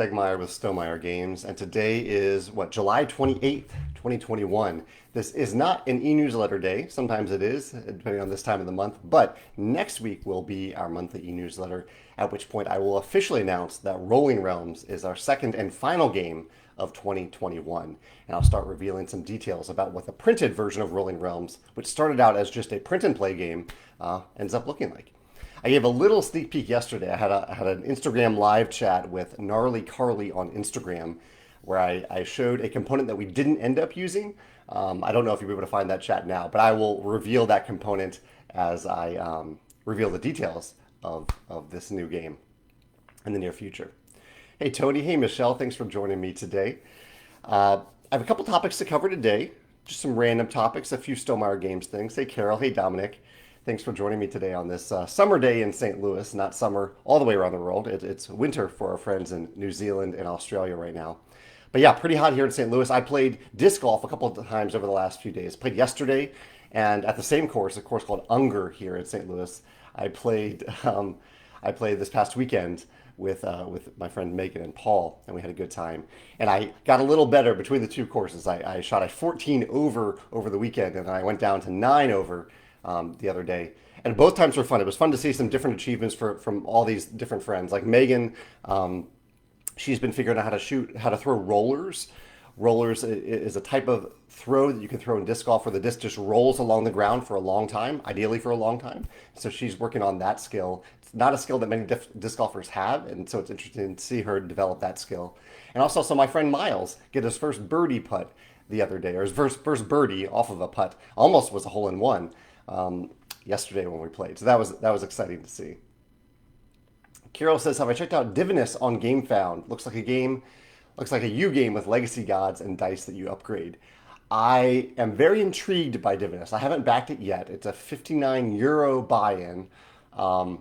Stegmeyer with Stonemeyer Games, and today is July 28th, 2021. This is not an e-newsletter day. Sometimes it is, depending on this time of the month, but next week will be our monthly e-newsletter, at which point I will officially announce that Rolling Realms is our second and final game of 2021. And I'll start revealing some details about what the printed version of Rolling Realms, which started out as just a print and play game, ends up looking like. I gave a little sneak peek yesterday. I had an Instagram live chat with Gnarly Carly on Instagram where I showed a component that we didn't end up using. I don't know if you'll be able to find that chat now, but I will reveal that component as I reveal the details of this new game in the near future. Hey, Tony. Hey, Michelle. Thanks for joining me today. I have a couple topics to cover today, just some random topics, a few Stonemeyer Games things. Hey, Carol. Hey, Dominic. Thanks for joining me today on this summer day in St. Louis, not summer all the way around the world. It's winter for our friends in New Zealand and Australia right now. But yeah, pretty hot here in St. Louis. I played disc golf a couple of times over the last few days. Played yesterday, and at the same course, a course called Unger here in St. Louis. I played I played this past weekend with my friend Megan and Paul, and we had a good time. And I got a little better between the two courses. I shot a 14 over the weekend, and then I went down to 9 over the other day. And both times were fun. It was fun to see some different achievements from all these different friends. Like Megan, she's been figuring out how to throw rollers. Rollers is a type of throw that you can throw in disc golf where the disc just rolls along the ground for a long time, ideally for a long time. So she's working on that skill. It's not a skill that many disc golfers have, and so it's interesting to see her develop that skill. And also saw my friend Miles get his first birdie putt the other day, or his first birdie off of a putt. Almost was a hole in one yesterday when we played. So that was exciting to see. Carol says, "Have I checked out Divinus on GameFound? Looks like a U game with legacy gods and dice that you upgrade." I am very intrigued by Divinus. I haven't backed it yet. It's a €59 buy-in. I'm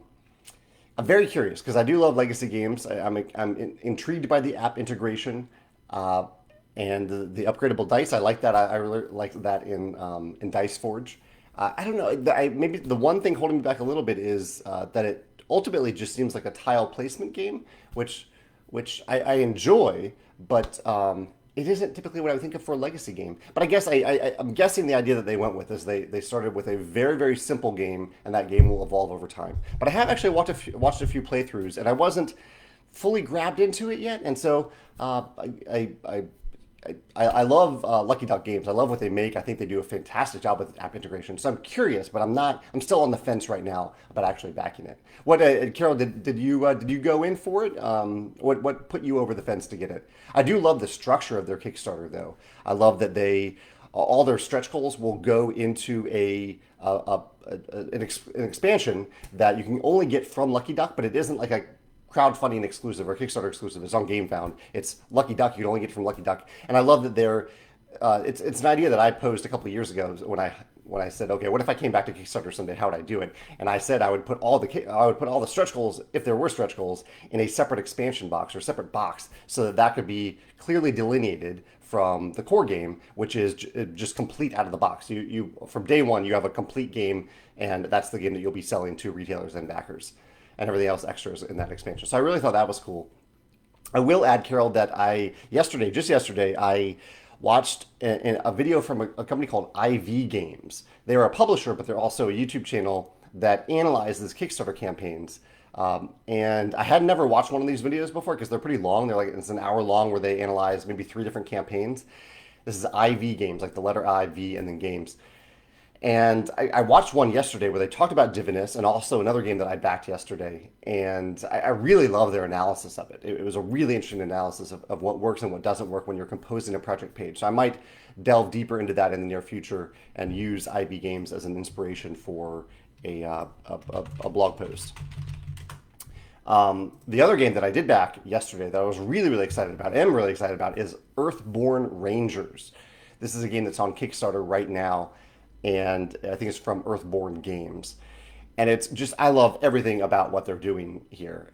very curious because I do love legacy games. I'm intrigued by the app integration and the upgradable dice. I like that. I really like that in Dice Forge. I don't know. Maybe the one thing holding me back a little bit is that it ultimately just seems like a tile placement game, which I enjoy, but it isn't typically what I would think of for a legacy game. But I guess I'm guessing the idea that they went with is they started with a very, very simple game, and that game will evolve over time. But I have actually watched a few playthroughs, and I wasn't fully grabbed into it yet, and so I love Lucky Duck Games. I love what they make. I think they do a fantastic job with app integration. So I'm curious, but I'm not. I'm still on the fence right now about actually backing it. What, Carol? Did you go in for it? What put you over the fence to get it? I do love the structure of their Kickstarter, though. I love that they all their stretch goals will go into an expansion that you can only get from Lucky Duck, but it isn't like a crowdfunding exclusive or Kickstarter exclusive. It's on GameFound. It's Lucky Duck. You can only get it from Lucky Duck, and I love that they're. It's an idea that I posed a couple of years ago when I said, okay, what if I came back to Kickstarter someday? How would I do it? And I said I would put all the stretch goals, if there were stretch goals, in a separate expansion box or separate box, so that could be clearly delineated from the core game, which is just complete out of the box. You from day one you have a complete game, and that's the game that you'll be selling to retailers and backers and everything else extras in that expansion. So I really thought that was cool. I will add, Carol, that just yesterday, I watched a video from a company called IV Games. They're a publisher, but they're also a YouTube channel that analyzes Kickstarter campaigns. And I had never watched one of these videos before because they're pretty long. It's an hour long where they analyze maybe 3 different campaigns. This is IV Games, like the letter IV and then games. And I watched one yesterday where they talked about Divinus and also another game that I backed yesterday. And I really love their analysis of it. It was a really interesting analysis of what works and what doesn't work when you're composing a project page. So I might delve deeper into that in the near future and use IB Games as an inspiration for a blog post. The other game that I did back yesterday that I was really, really excited about, am really excited about, is Earthborn Rangers. This is a game that's on Kickstarter right now, and I think it's from Earthborn Games. And it's just, I love everything about what they're doing here.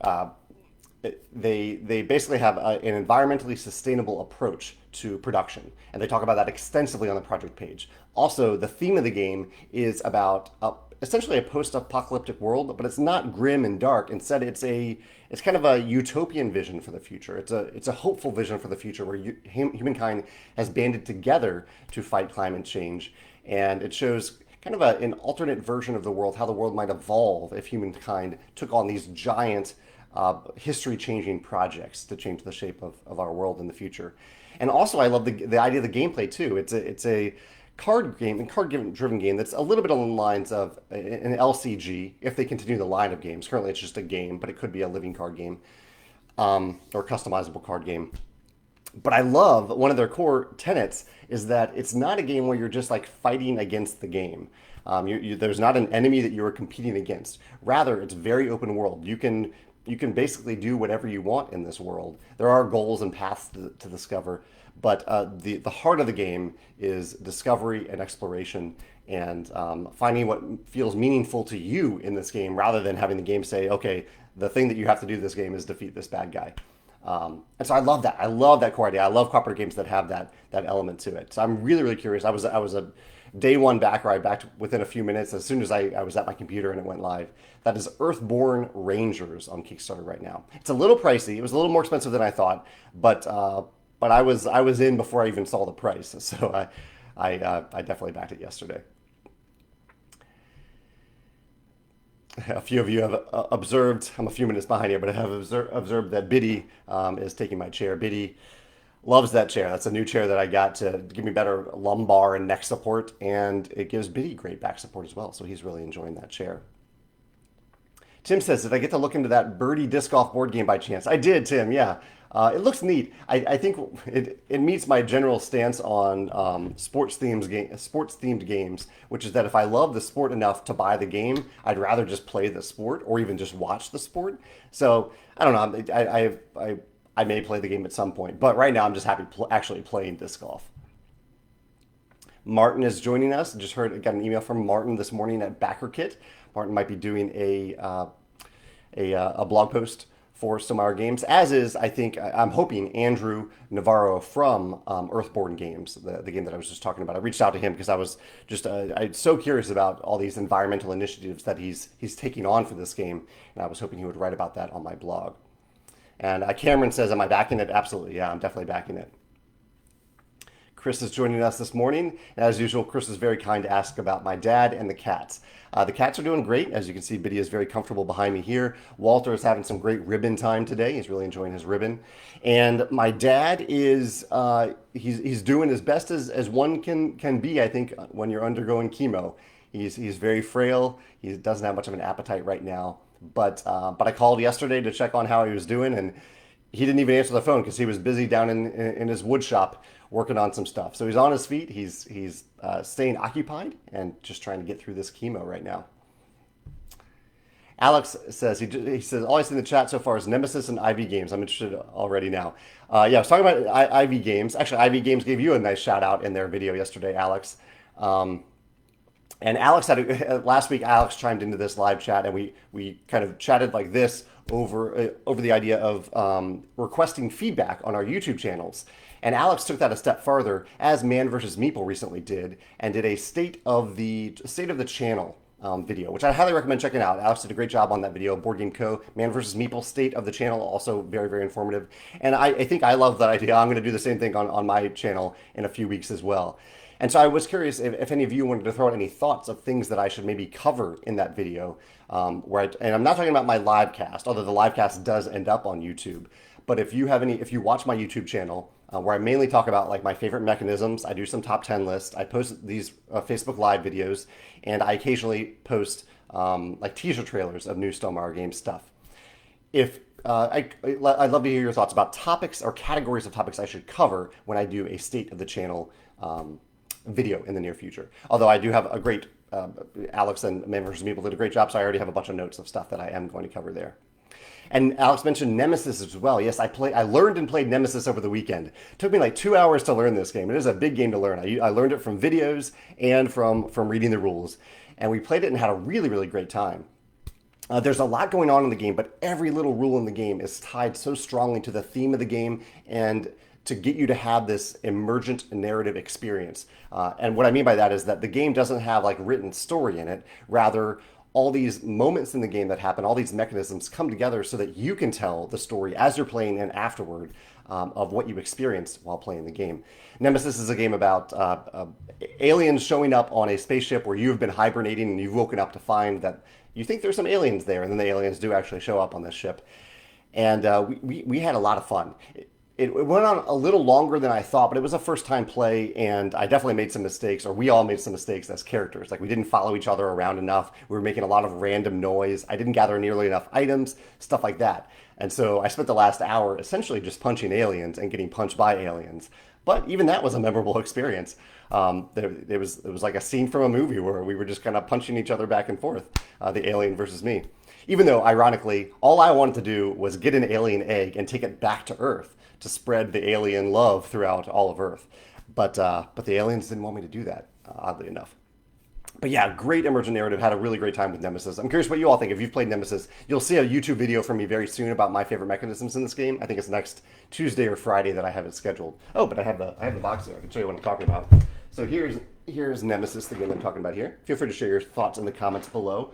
they basically have an environmentally sustainable approach to production, and they talk about that extensively on the project page. Also, the theme of the game is about essentially a post-apocalyptic world, but it's not grim and dark. Instead, it's kind of a utopian vision for the future. It's a hopeful vision for the future where humankind has banded together to fight climate change, and it shows kind of an alternate version of the world, how the world might evolve if humankind took on these giant history-changing projects to change the shape of our world in the future. And also, I love the idea of the gameplay too. It's a card game and card-driven game that's a little bit along the lines of an LCG if they continue the line of games. Currently, it's just a game, but it could be a living card game or customizable card game. But I love one of their core tenets is that it's not a game where you're just like fighting against the game. There's not an enemy that you are competing against. Rather, it's very open world. You can basically do whatever you want in this world. There are goals and paths to discover, but the heart of the game is discovery and exploration and finding what feels meaningful to you in this game, rather than having the game say, okay, the thing that you have to do in this game is defeat this bad guy. And so I love that. I love that core idea. I love cooperative games that have that element to it. So I'm really, really curious. I was a day one backer. I backed within a few minutes as soon as I was at my computer and it went live. That is Earthborn Rangers on Kickstarter right now. It's a little pricey. It was a little more expensive than I thought, but I was in before I even saw the price. So I definitely backed it yesterday. A few of you have observed, I'm a few minutes behind here, but I have observed that Biddy is taking my chair. Biddy loves that chair. That's a new chair that I got to give me better lumbar and neck support, and it gives Biddy great back support as well. So he's really enjoying that chair. Tim says, did I get to look into that Birdie disc golf board game by chance? I did, Tim, yeah. It looks neat. I think it meets my general stance on sports-themed games, which is that if I love the sport enough to buy the game, I'd rather just play the sport or even just watch the sport. So I don't know. I may play the game at some point, but right now I'm just happy actually playing disc golf. Martin is joining us. Got an email from Martin this morning at BackerKit. Martin might be doing a blog post for Stonemaier Games, as is, I'm hoping, Andrew Navarro from Earthborn Games, the game that I was just talking about. I reached out to him because I was I'm so curious about all these environmental initiatives that he's taking on for this game, and I was hoping he would write about that on my blog. And Cameron says, am I backing it? Absolutely, yeah, I'm definitely backing it. Chris is joining us this morning. As usual, Chris is very kind to ask about my dad and the cats. The cats are doing great. As you can see, Biddy is very comfortable behind me here. Walter is having some great ribbon time today. He's really enjoying his ribbon. And my dad is, he's doing as best as one can be, I think, when you're undergoing chemo. He's very frail. He doesn't have much of an appetite right now. But I called yesterday to check on how he was doing, and he didn't even answer the phone because he was busy down in his wood shop working on some stuff. So he's on his feet. He's staying occupied and just trying to get through this chemo right now. Alex says, he says, all I see in the chat so far is Nemesis and IV Games. I'm interested already now. Yeah, I was talking about IV Games. Actually, IV Games gave you a nice shout out in their video yesterday, Alex. And Alex last week, Alex chimed into this live chat, and we kind of chatted like this over the idea of requesting feedback on our YouTube channels. And Alex took that a step further, as Man vs. Meeple recently did, and did a state of the channel video, which I highly recommend checking out. Alex did a great job on that video. Board Game Co. Man vs. Meeple state of the channel, also very, very informative. And I think I love that idea. I'm going to do the same thing on my channel in a few weeks as well. And so I was curious if any of you wanted to throw out any thoughts of things that I should maybe cover in that video. And I'm not talking about my live cast, although the live cast does end up on YouTube. But if you watch my YouTube channel, where I mainly talk about like my favorite mechanisms, I do some top 10 lists, I post these Facebook Live videos, and I occasionally post like teaser trailers of new Stonemaier Games stuff. I'd love to hear your thoughts about topics or categories of topics I should cover when I do a state of the channel video in the near future. Although I do have a great, Alex and Man vs. Meeple did a great job, so I already have a bunch of notes of stuff that I am going to cover there. And Alex mentioned Nemesis as well. Yes, I learned and played Nemesis over the weekend. It took me like 2 hours to learn this game. It is a big game to learn. I learned it from videos and from reading the rules. And we played it and had a really, really great time. There's a lot going on in the game, but every little rule in the game is tied so strongly to the theme of the game and to get you to have this emergent narrative experience. And what I mean by that is that the game doesn't have like written story in it. Rather, all these moments in the game that happen, all these mechanisms come together so that you can tell the story as you're playing and afterward of what you experienced while playing the game. Nemesis is a game about aliens showing up on a spaceship where you've been hibernating and you've woken up to find that you think there's some aliens there, and then the aliens do actually show up on this ship. And we had a lot of fun. It went on a little longer than I thought, but it was a first time play, and I definitely made some mistakes, or we all made some mistakes as characters. Like, we didn't follow each other around enough. We were making a lot of random noise. I didn't gather nearly enough items, stuff like that. And so I spent the last hour essentially just punching aliens and getting punched by aliens. But even that was a memorable experience. It was like a scene from a movie where we were just kind of punching each other back and forth, the alien versus me. Even though, ironically, all I wanted to do was get an alien egg and take it back to Earth to spread the alien love throughout all of Earth. But the aliens didn't want me to do that, oddly enough. But yeah, great emergent narrative. Had a really great time with Nemesis. I'm curious what you all think. If you've played Nemesis, you'll see a YouTube video from me very soon about my favorite mechanisms in this game. I think it's next Tuesday or Friday that I have it scheduled. Oh, but I have the box there. I can show you what I'm talking about. So here's Nemesis, the game I'm talking about here. Feel free to share your thoughts in the comments below.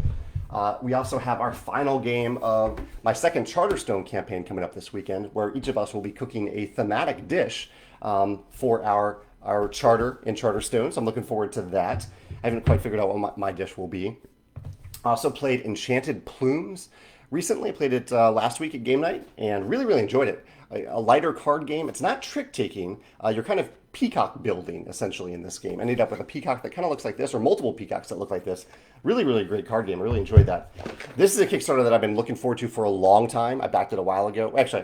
We also have our final game of my second Charterstone campaign coming up this weekend, where each of us will be cooking a thematic dish for our charter in Charterstone. So I'm looking forward to that. I haven't quite figured out what my dish will be. I also played Enchanted Plumes recently. I played it last week at game night and really, really enjoyed it. A lighter card game. It's not trick taking. You're kind of peacock building essentially in this game. I ended up with a peacock that kind of looks like this, or multiple peacocks that look like this. Really, really great card game. I really enjoyed that. This is a Kickstarter that I've been looking forward to for a long time. I backed it a while ago. Actually,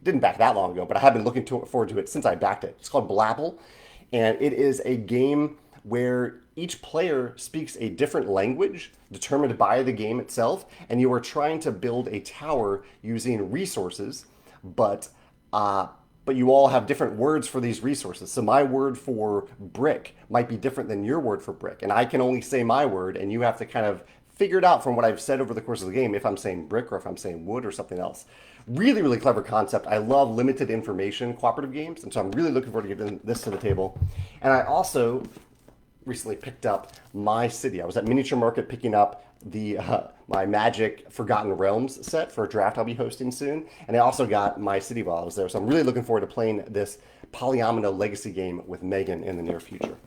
didn't back that long ago, but I have been looking forward to it since I backed it. It's called Blabble, and it is a game where each player speaks a different language determined by the game itself, and you are trying to build a tower using resources, but you all have different words for these resources. So my word for brick might be different than your word for brick, and I can only say my word, and you have to kind of figure it out from what I've said over the course of the game if I'm saying brick or if I'm saying wood or something else. Really, really clever concept. I love limited information cooperative games, and so I'm really looking forward to getting this to the table. And I also recently picked up My City. I was at Miniature Market picking up the my Magic Forgotten Realms set for a draft I'll be hosting soon, and I also got My City while I was there. So I'm really looking forward to playing this Polyomino Legacy game with Megan in the near future.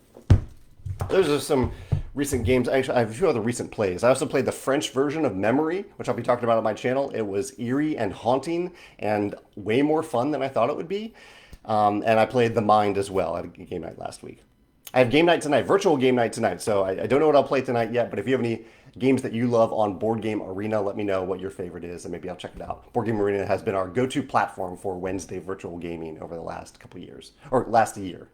Those are some recent games. Actually, I have a few other recent plays. I also played the French version of Memory, which I'll be talking about on my channel. It was eerie and haunting and way more fun than I thought it would be. And I played The Mind as well at a game night last week. I have game night tonight, virtual game night tonight, so I don't know what I'll play tonight yet, but if you have any games that you love on Board Game Arena, let me know what your favorite is, and maybe I'll check it out. Board Game Arena has been our go-to platform for Wednesday virtual gaming over the last couple years, or last year.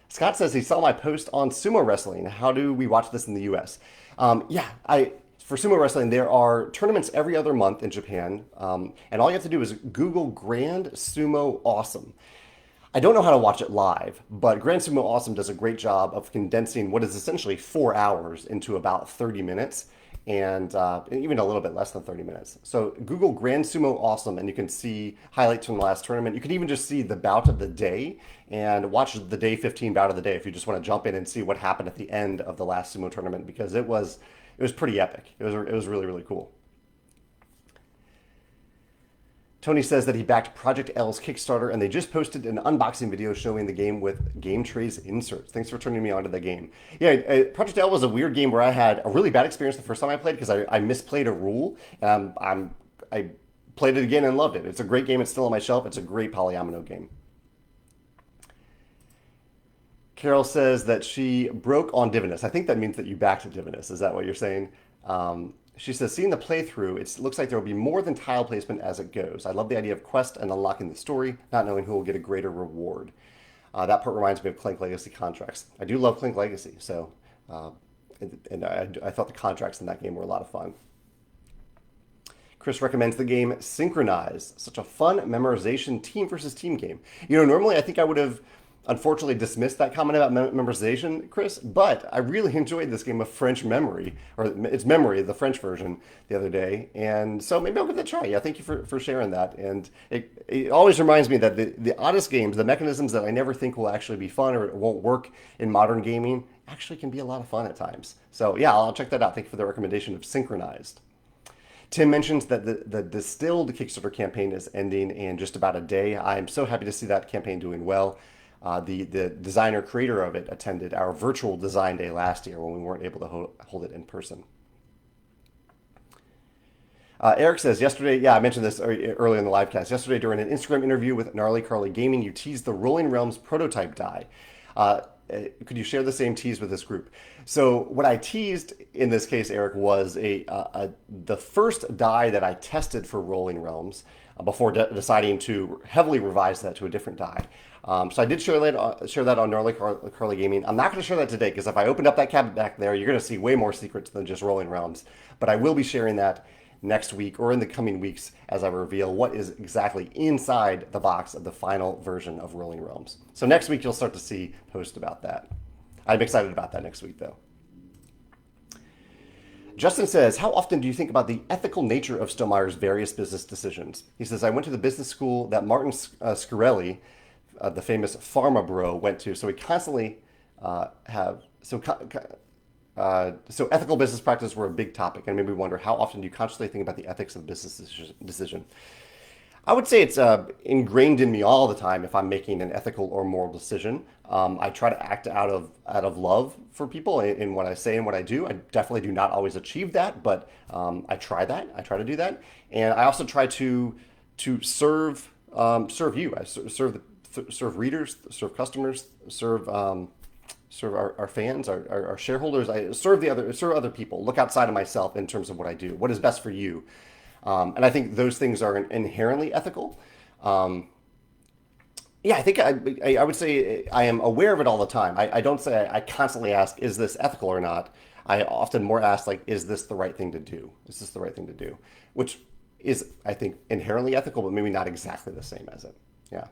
Scott says he saw my post on sumo wrestling. How do we watch this in the U.S.? For sumo wrestling, there are tournaments every other month in Japan, and all you have to do is Google Grand Sumo Awesome. I don't know how to watch it live, but Grand Sumo Awesome does a great job of condensing what is essentially 4 hours into about 30 minutes, and even a little bit less than 30 minutes. So Google Grand Sumo Awesome, and you can see highlights from the last tournament. You can even just see the bout of the day and watch the day 15 bout of the day if you just want to jump in and see what happened at the end of the last sumo tournament, because it was pretty epic. It was really, really cool. Tony says that he backed Project L's Kickstarter, and they just posted an unboxing video showing the game with game trays inserts. Thanks for turning me on to the game. Yeah, Project L was a weird game where I had a really bad experience the first time I played because I misplayed a rule. I played it again and loved it. It's a great game. It's still on my shelf. It's a great polyomino game. Carol says that she broke on Divinus. I think that means that you backed Divinus. Is that what you're saying? She says, seeing the playthrough, it looks like there will be more than tile placement as it goes. I love the idea of quest and unlocking the story, not knowing who will get a greater reward. That part reminds me of Clank Legacy contracts. I do love Clank Legacy, so I thought the contracts in that game were a lot of fun. Chris recommends the game Synchronize. Such a fun memorization team versus team game. You know, normally I think I would have unfortunately dismissed that comment about memorization, Chris, but I really enjoyed this game of French Memory, or it's Memory, the French version, the other day. And so maybe I'll give it a try. Yeah, thank you for sharing that. And it always reminds me that the oddest games, the mechanisms that I never think will actually be fun or it won't work in modern gaming, actually can be a lot of fun at times. So yeah, I'll check that out. Thank you for the recommendation of Synchronized. Tim mentions that the Distilled Kickstarter campaign is ending in just about a day. I'm so happy to see that campaign doing well. The designer creator of it attended our virtual design day last year when we weren't able to hold it in person. Eric says, yesterday, yeah, I mentioned this early in the live cast. Yesterday, during an Instagram interview with Gnarly Carly Gaming, you teased the Rolling Realms prototype die. Could you share the same tease with this group? So what I teased in this case, Eric, was the first die that I tested for Rolling Realms before deciding to heavily revise that to a different die. So I did share that on Gnarly Carly Gaming. I'm not going to share that today because if I opened up that cabinet back there, you're going to see way more secrets than just Rolling Realms. But I will be sharing that next week or in the coming weeks as I reveal what is exactly inside the box of the final version of Rolling Realms. So next week you'll start to see posts about that. I'm excited about that next week though. Justin says, how often do you think about the ethical nature of Stonemeyer's various business decisions? He says, I went to the business school that Martin Scarelli, the famous pharma bro, went to, so we constantly so ethical business practices were a big topic, and made me wonder, how often do you consciously think about the ethics of business decision? I would say it's ingrained in me all the time if I'm making an ethical or moral decision. I try to act out of love for people in what I say and what I do. I definitely do not always achieve that, but I try that. I try to do that, and I also try to serve you. I serve readers, serve customers, serve our fans, our shareholders. I serve other people. Look outside of myself in terms of what I do. What is best for you? And I think those things are inherently ethical. Yeah, I think I would say I am aware of it all the time. I don't say I constantly ask, is this ethical or not? I often more ask, like, is this the right thing to do? Is this the right thing to do? Which is, I think, inherently ethical, but maybe not exactly the same as it. Yeah.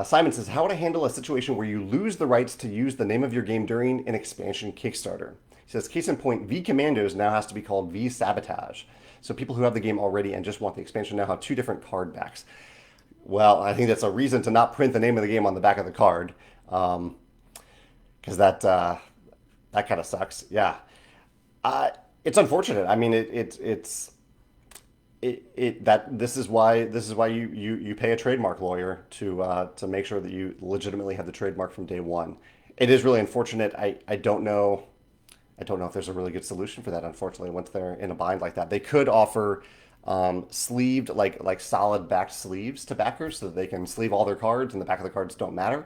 Simon says, how would I handle a situation where you lose the rights to use the name of your game during an expansion Kickstarter? He says, case in point, V Commandos now has to be called V Sabotage. So people who have the game already and just want the expansion now have two different card backs. Well, I think that's a reason to not print the name of the game on the back of the card, because that kind of sucks. Yeah, it's unfortunate. I mean, this is why you pay a trademark lawyer to make sure that you legitimately have the trademark from day one. It is really unfortunate. I don't know if there's a really good solution for that. Unfortunately, once they're in a bind like that, they could offer sleeved like solid backed sleeves to backers so that they can sleeve all their cards and the back of the cards don't matter.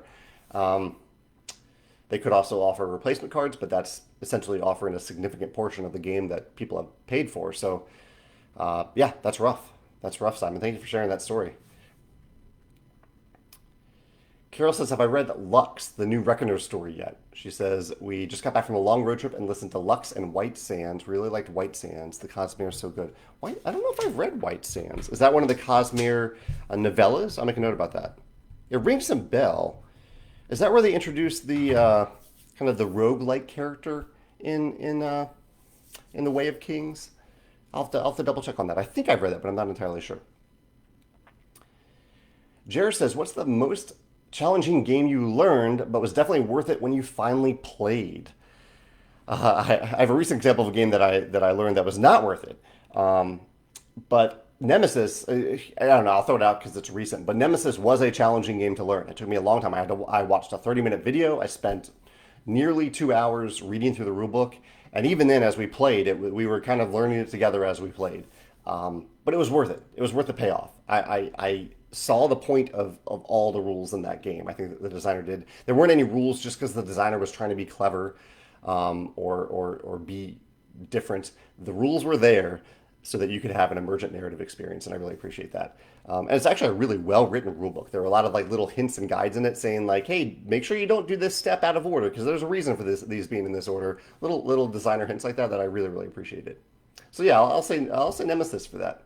They could also offer replacement cards, but that's essentially offering a significant portion of the game that people have paid for. So. Yeah, that's rough. That's rough, Simon. Thank you for sharing that story. Carol says, have I read Lux, the new Reckoner story yet? She says, we just got back from a long road trip and listened to Lux and White Sands. Really liked White Sands. The Cosmere is so good. I don't know if I've read White Sands. Is that one of the Cosmere novellas? I'll make a note about that. It rings some bell. Is that where they introduced the kind of the roguelike character in The Way of Kings? I'll have to double check on that. I think I've read that, but I'm not entirely sure. Jared says, what's the most challenging game you learned, but was definitely worth it when you finally played? I have a recent example of a game that I learned that was not worth it. But Nemesis, I don't know, I'll throw it out because it's recent, but Nemesis was a challenging game to learn. It took me a long time. I watched a 30-minute video. I spent nearly 2 hours reading through the rulebook. And even then, as we played, we were kind of learning it together as we played. But it was worth it. It was worth the payoff. I saw the point of all the rules in that game. I think that the designer did. There weren't any rules just because the designer was trying to be clever or be different. The rules were there so that you could have an emergent narrative experience, and I really appreciate that. And it's actually a really well-written rulebook. There are a lot of like little hints and guides in it saying like, hey, make sure you don't do this step out of order because there's a reason for these being in this order. Little designer hints like that I really appreciated. So yeah, I'll say Nemesis for that.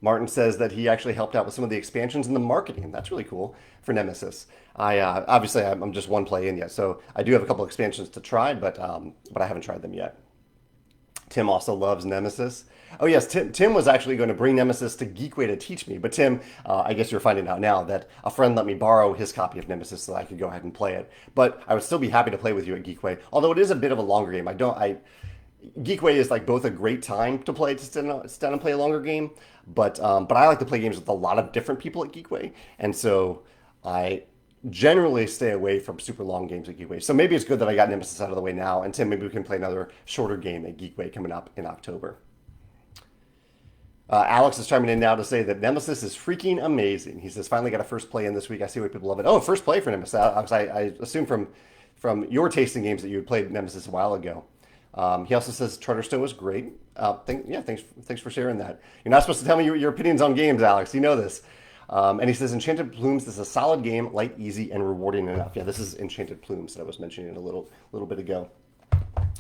Martin says that he actually helped out with some of the expansions and the marketing. That's really cool for Nemesis. I obviously I'm just one play in yet, so I do have a couple expansions to try, but I haven't tried them yet. Tim also loves Nemesis. Oh yes, Tim was actually going to bring Nemesis to Geekway to teach me, but Tim, I guess you're finding out now that a friend let me borrow his copy of Nemesis so that I could go ahead and play it. But I would still be happy to play with you at Geekway, although it is a bit of a longer game. Geekway is like both a great time to play to sit down and play a longer game, but I like to play games with a lot of different people at Geekway, and so I generally stay away from super long games at Geekway. So maybe it's good that I got Nemesis out of the way now, and Tim, maybe we can play another shorter game at Geekway coming up in October. Alex is chiming in now to say that Nemesis is freaking amazing. He says, finally got a first play in this week. I see why people love it. Oh, first play for Nemesis. Alex, I assume from your tasting games that you had played Nemesis a while ago. He also says Charterstone was great. Thanks for sharing that. You're not supposed to tell me your opinions on games, Alex. You know this. And he says Enchanted Plumes is a solid game, light, easy, and rewarding enough. Yeah, this is Enchanted Plumes that I was mentioning a little bit ago.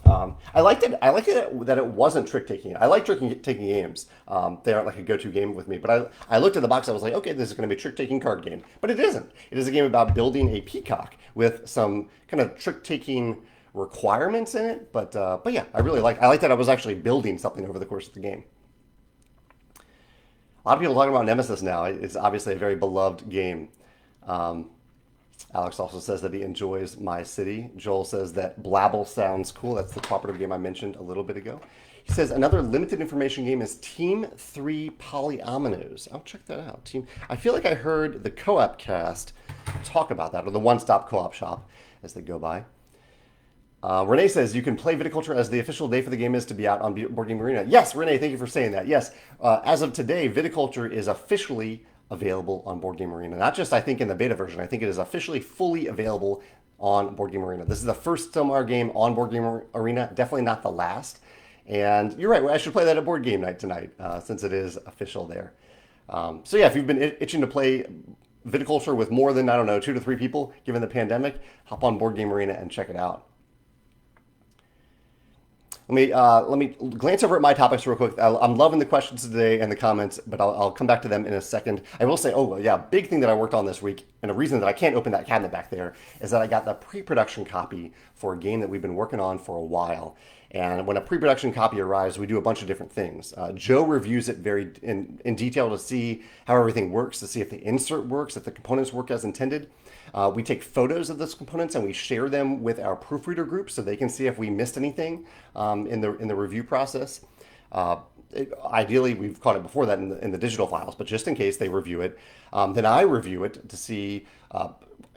I liked it. I liked it that it wasn't trick taking. I like trick taking games. They aren't like a go-to game with me. But I looked at the box. I was like, okay, this is going to be a trick taking card game. But it isn't. It is a game about building a peacock with some kind of trick taking requirements in it. But yeah, I like that I was actually building something over the course of the game. A lot of people talking about Nemesis now. It's obviously a very beloved game. Alex also says that he enjoys My City. Joel says that Blabble sounds cool. That's the cooperative game I mentioned a little bit ago. He says another limited information game is Team 3 Polyominoes. I'll check that out. I feel like I heard the Co-op Cast talk about that, or the One Stop Co-op Shop, as they go by. Renee says you can play Viticulture as the official day for the game is to be out on Board Game Arena. Yes, Renee, thank you for saying that. Yes, as of today, Viticulture is officially available on Board Game Arena. Not just, I think, in the beta version. I think it is officially fully available on Board Game Arena. This is the first Silmar game on Board Game Arena. Definitely not the last. And you're right. I should play that at Board Game Night tonight since it is official there. So yeah, if you've been itching to play Viticulture with more than, 2 to 3 people, given the pandemic, hop on Board Game Arena and check it out. Let me glance over at my topics real quick. I'm loving the questions today and the comments, but I'll come back to them in a second. I will say, big thing that I worked on this week, and a reason that I can't open that cabinet back there is that I got the pre-production copy for a game that we've been working on for a while. And when a pre-production copy arrives, we do a bunch of different things. Joe reviews it very in detail to see how everything works, to see if the insert works, if the components work as intended. We take photos of those components and we share them with our proofreader group so they can see if we missed anything in the review process. Ideally, we've caught it before that in the digital files, but just in case they review it, then I review it to see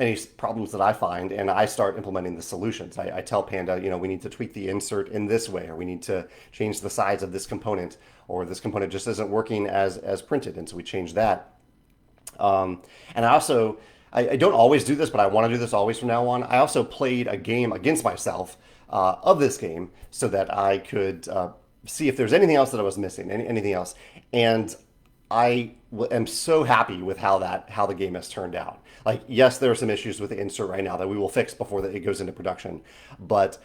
any problems that I find, and I start implementing the solutions. I tell Panda, we need to tweak the insert in this way, or we need to change the size of this component, or this component just isn't working as printed, and so we change that. And I don't always do this, but I want to do this always from now on. I also played a game against myself of this game so that I could see if there's anything else that I was missing, anything else. And I am so happy with how the game has turned out. Like, yes, there are some issues with the insert right now that we will fix before it goes into production, but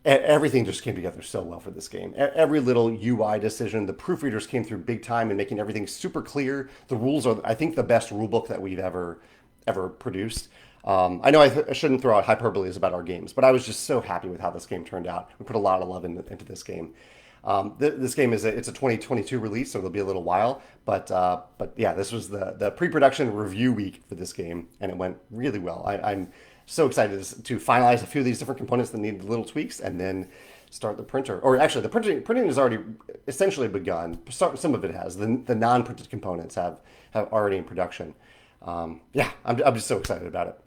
everything just came together so well for this game. Every little UI decision, the proofreaders came through big time in making everything super clear. The rules are, I think, the best rule book that we've ever produced. I know I shouldn't throw out hyperboles about our games, but I was just so happy with how this game turned out. We put a lot of love into this game. This game it's a 2022 release, so it'll be a little while. But yeah, this was the pre-production review week for this game, and it went really well. I'm so excited to finalize a few of these different components that need little tweaks, and then start the printer. Or actually, the printing has already essentially begun. Some of it has. The non-printed components have already in production. Yeah, I'm just so excited about it.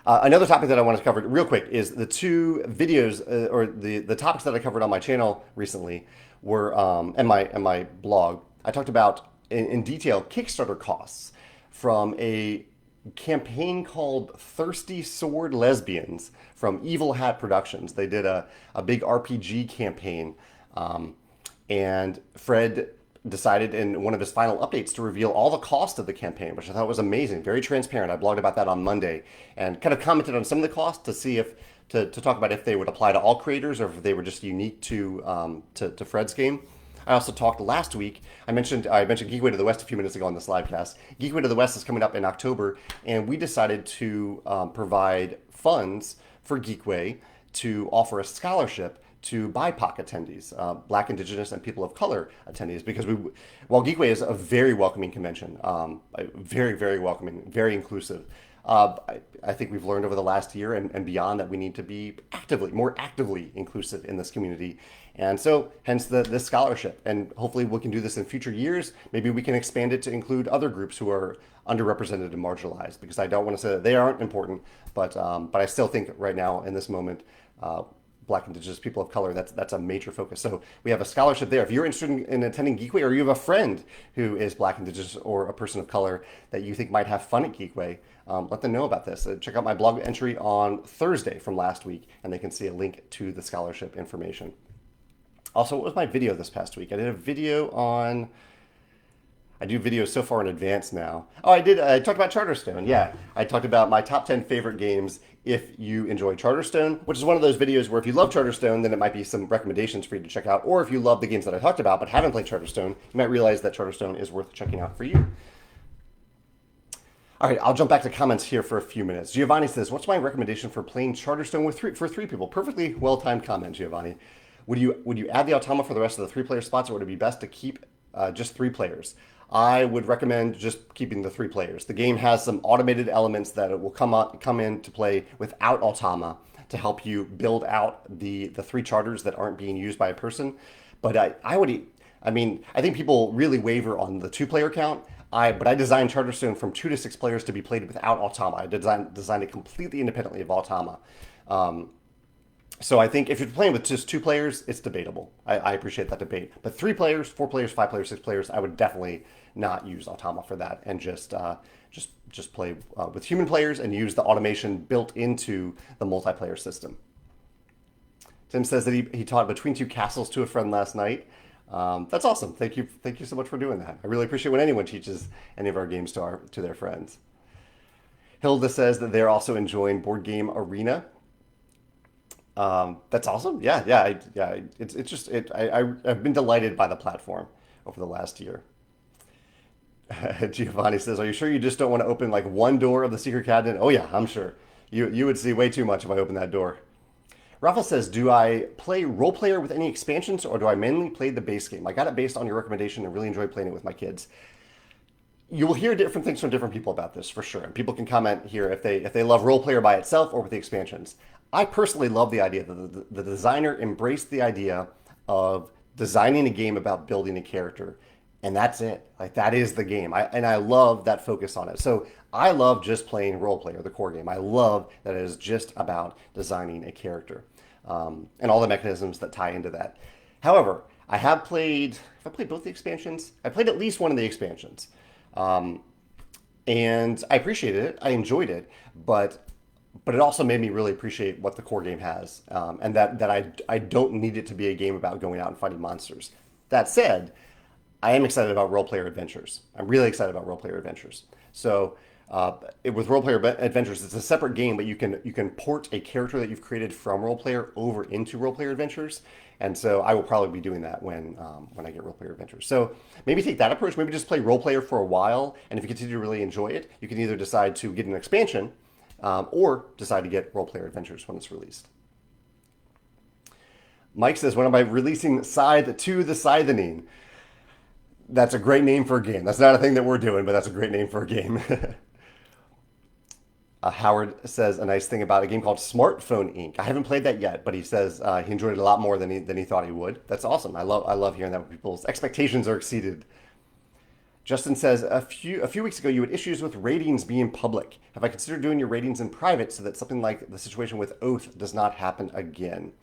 Another topic that I want to cover real quick is the two videos or the topics that I covered on my channel recently were and my blog. I talked about in detail Kickstarter costs from a campaign called Thirsty Sword Lesbians from Evil Hat Productions. They did a big RPG campaign, and Fred decided in one of his final updates to reveal all the cost of the campaign, which I thought was amazing, very transparent. I blogged about that on Monday and kind of commented on some of the costs to see if to talk about if they would apply to all creators or if they were just unique to Fred's game. I also talked last week. I mentioned Geekway to the West a few minutes ago on this livecast. Geekway to the West is coming up in October, and we decided to provide funds for Geekway to offer a scholarship to BIPOC attendees, Black, Indigenous, and people of color attendees, because while Geekway is a very welcoming convention, very, very welcoming, very inclusive. I think we've learned over the last year and beyond that we need to be more actively inclusive in this community. And so, hence this scholarship. And hopefully we can do this in future years. Maybe we can expand it to include other groups who are underrepresented and marginalized, because I don't want to say that they aren't important, but I still think right now in this moment, Black, Indigenous, people of color, that's a major focus. So we have a scholarship there. If you're interested in attending Geekway, or you have a friend who is Black, Indigenous, or a person of color that you think might have fun at Geekway, let them know about this. Check out my blog entry on Thursday from last week, and they can see a link to the scholarship information. Also, what was my video this past week? I did a video on... I do videos so far in advance now. Oh, I did. I talked about Charterstone. Yeah, I talked about my top 10 favorite games if you enjoy Charterstone, which is one of those videos where if you love Charterstone, then it might be some recommendations for you to check out. Or if you love the games that I talked about but haven't played Charterstone, you might realize that Charterstone is worth checking out for you. All right, I'll jump back to comments here for a few minutes. Giovanni says, "What's my recommendation for playing Charterstone for three people?" Perfectly well-timed comment, Giovanni. Would you add the Automa for the rest of the 3-player spots, or would it be best to keep just 3 players? I would recommend just keeping the 3 players. The game has some automated elements that it will come into play without Automa to help you build out the 3 charters that aren't being used by a person. But I think people really waver on the 2-player count. But I designed Charterstone from 2 to 6 players to be played without Automa. I designed it completely independently of Automa. So I think if you're playing with just 2 players, it's debatable. I appreciate that debate. But 3 players, 4 players, 5 players, 6 players, I would definitely not use Automa for that, and just play with human players and use the automation built into the multiplayer system. Tim says that he taught Between Two Castles to a friend last night. That's awesome. Thank you so much for doing that. I really appreciate when anyone teaches any of our games to their friends. Hilda says that they're also enjoying Board Game Arena. That's awesome. Yeah. I've been delighted by the platform over the last year. Giovanni says, "Are you sure you just don't want to open like one door of the secret cabinet?" Oh yeah, I'm sure. You would see way too much if I opened that door. Rafa says, "Do I play role player with any expansions, or do I mainly play the base game? I got it based on your recommendation and really enjoy playing it with my kids." You will hear different things from different people about this for sure, and people can comment here if they love role player by itself or with the expansions. I personally love the idea that the designer embraced the idea of designing a game about building a character, and that's it. Like, that is the game. I love that focus on it. So I love just playing role player, the core game. I love that it is just about designing a character, and all the mechanisms that tie into that. However, I've played both the expansions. I played at least one of the expansions, and I appreciated it. I enjoyed it, but it also made me really appreciate what the core game has, and that I don't need it to be a game about going out and fighting monsters. That said, I am excited about role player adventures. I'm really excited about role player adventures. So with role player adventures, it's a separate game, but you can port a character that you've created from role player over into role player adventures. And so I will probably be doing that when I get role player adventures. So maybe take that approach. Maybe just play role player for a while, and if you continue to really enjoy it, you can either decide to get an expansion, or decide to get role player adventures when it's released. Mike says, "When am I releasing Scythe to the Scythening?" That's a great name for a game. That's not a thing that we're doing, but that's a great name for a game. Howard says a nice thing about a game called Smartphone Inc. I haven't played that yet, but he says he enjoyed it a lot more than he thought he would. That's awesome. I love hearing that when people's expectations are exceeded. Justin says, a few weeks ago, you had issues with ratings being public. Have I considered doing your ratings in private so that something like the situation with Oath does not happen again?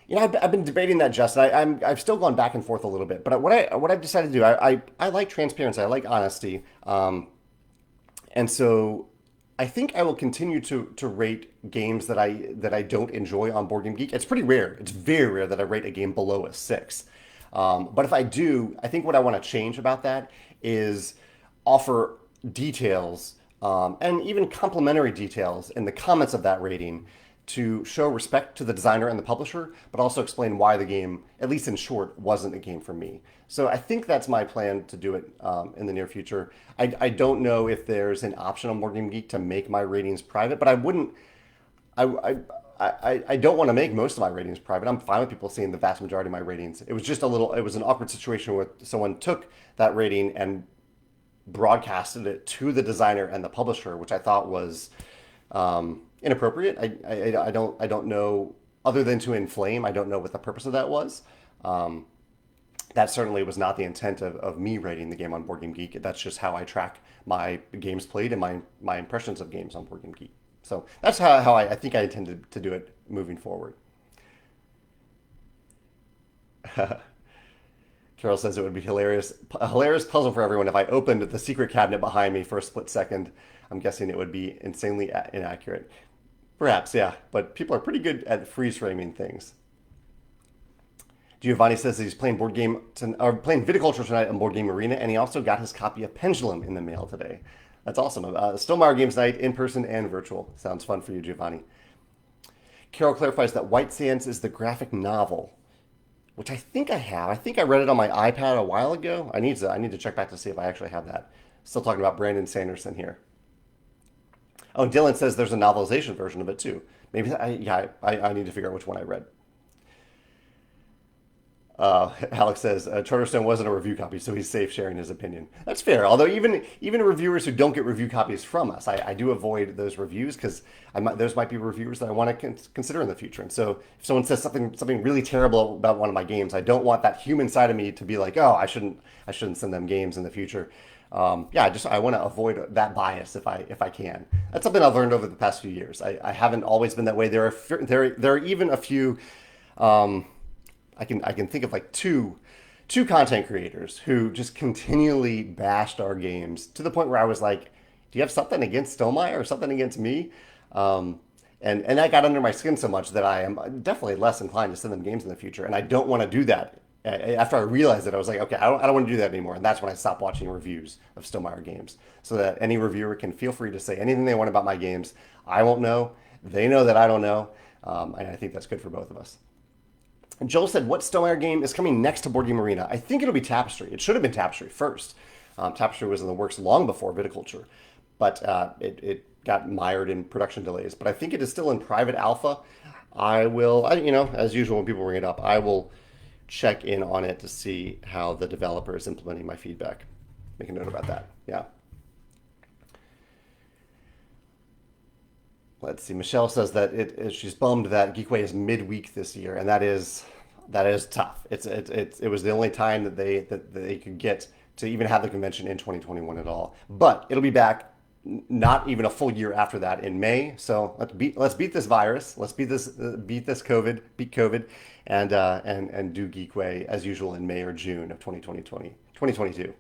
You know, I've been debating that, Justin. I've still gone back and forth a little bit, but what I've decided to do, I like transparency. I like honesty, and so I think I will continue to rate games that I don't enjoy on Board Game Geek. It's pretty rare. It's very rare that I rate a game below a 6. But if I do, I think what I want to change about that is offer details, and even complimentary details in the comments of that rating to show respect to the designer and the publisher, but also explain why the game, at least in short, wasn't a game for me. So I think that's my plan to do it in the near future. I don't know if there's an option on Board Game Geek to make my ratings private, but I wouldn't. I, I, I don't want to make most of my ratings private. I'm fine with people seeing the vast majority of my ratings. It was just it was an awkward situation where someone took that rating and broadcasted it to the designer and the publisher, which I thought was inappropriate. I don't know, other than to inflame, I don't know what the purpose of that was. That certainly was not the intent of me rating the game on Board Game Geek. That's just how I track my games played and my impressions of games on Board Game Geek. So that's how I think I intended to do it moving forward. Carol says it would be a hilarious puzzle for everyone if I opened the secret cabinet behind me for a split second. I'm guessing it would be insanely inaccurate. Perhaps, yeah, but people are pretty good at freeze framing things. Giovanni says that he's playing playing Viticulture tonight on Board Game Arena, and he also got his copy of Pendulum in the mail today. That's awesome. Stonemaier Games Night, in person and virtual. Sounds fun for you, Giovanni. Carol clarifies that White Sands is the graphic novel, which I think I have. I think I read it on my iPad a while ago. I need to check back to see if I actually have that. Still talking about Brandon Sanderson here. Oh, Dylan says there's a novelization version of it too. Maybe I need to figure out which one I read. Alex says Charterstone wasn't a review copy, so he's safe sharing his opinion. That's fair. Although even reviewers who don't get review copies from us, I do avoid those reviews because those might be reviewers that I want to consider in the future. And so if someone says something really terrible about one of my games, I don't want that human side of me to be like, oh, I shouldn't send them games in the future. I want to avoid that bias if I can. That's something I've learned over the past few years. I haven't always been that way. There are even a few. I can think of like two content creators who just continually bashed our games to the point where I was like, do you have something against Stonemaier or something against me? And that got under my skin so much that I am definitely less inclined to send them games in the future. And I don't want to do that. After I realized it, I was like, okay, I don't want to do that anymore. And that's when I stopped watching reviews of Stonemaier games, so that any reviewer can feel free to say anything they want about my games. I won't know. They know that I don't know. And I think that's good for both of us. Joel said, what Stonemaier game is coming next to Board Game Arena? I think it'll be Tapestry. It should have been Tapestry first. Tapestry was in the works long before Viticulture, but it got mired in production delays. But I think it is still in private alpha. As usual, when people bring it up, I will check in on it to see how the developer is implementing my feedback. Make a note about that. Yeah. Let's see. Michelle says that she's bummed that Geekway is midweek this year, and that is tough. It was the only time that they could get to even have the convention in 2021 at all. But it'll be back not even a full year after that in May. So let's beat this virus. Let's beat COVID, and do Geekway as usual in May or June of 2022.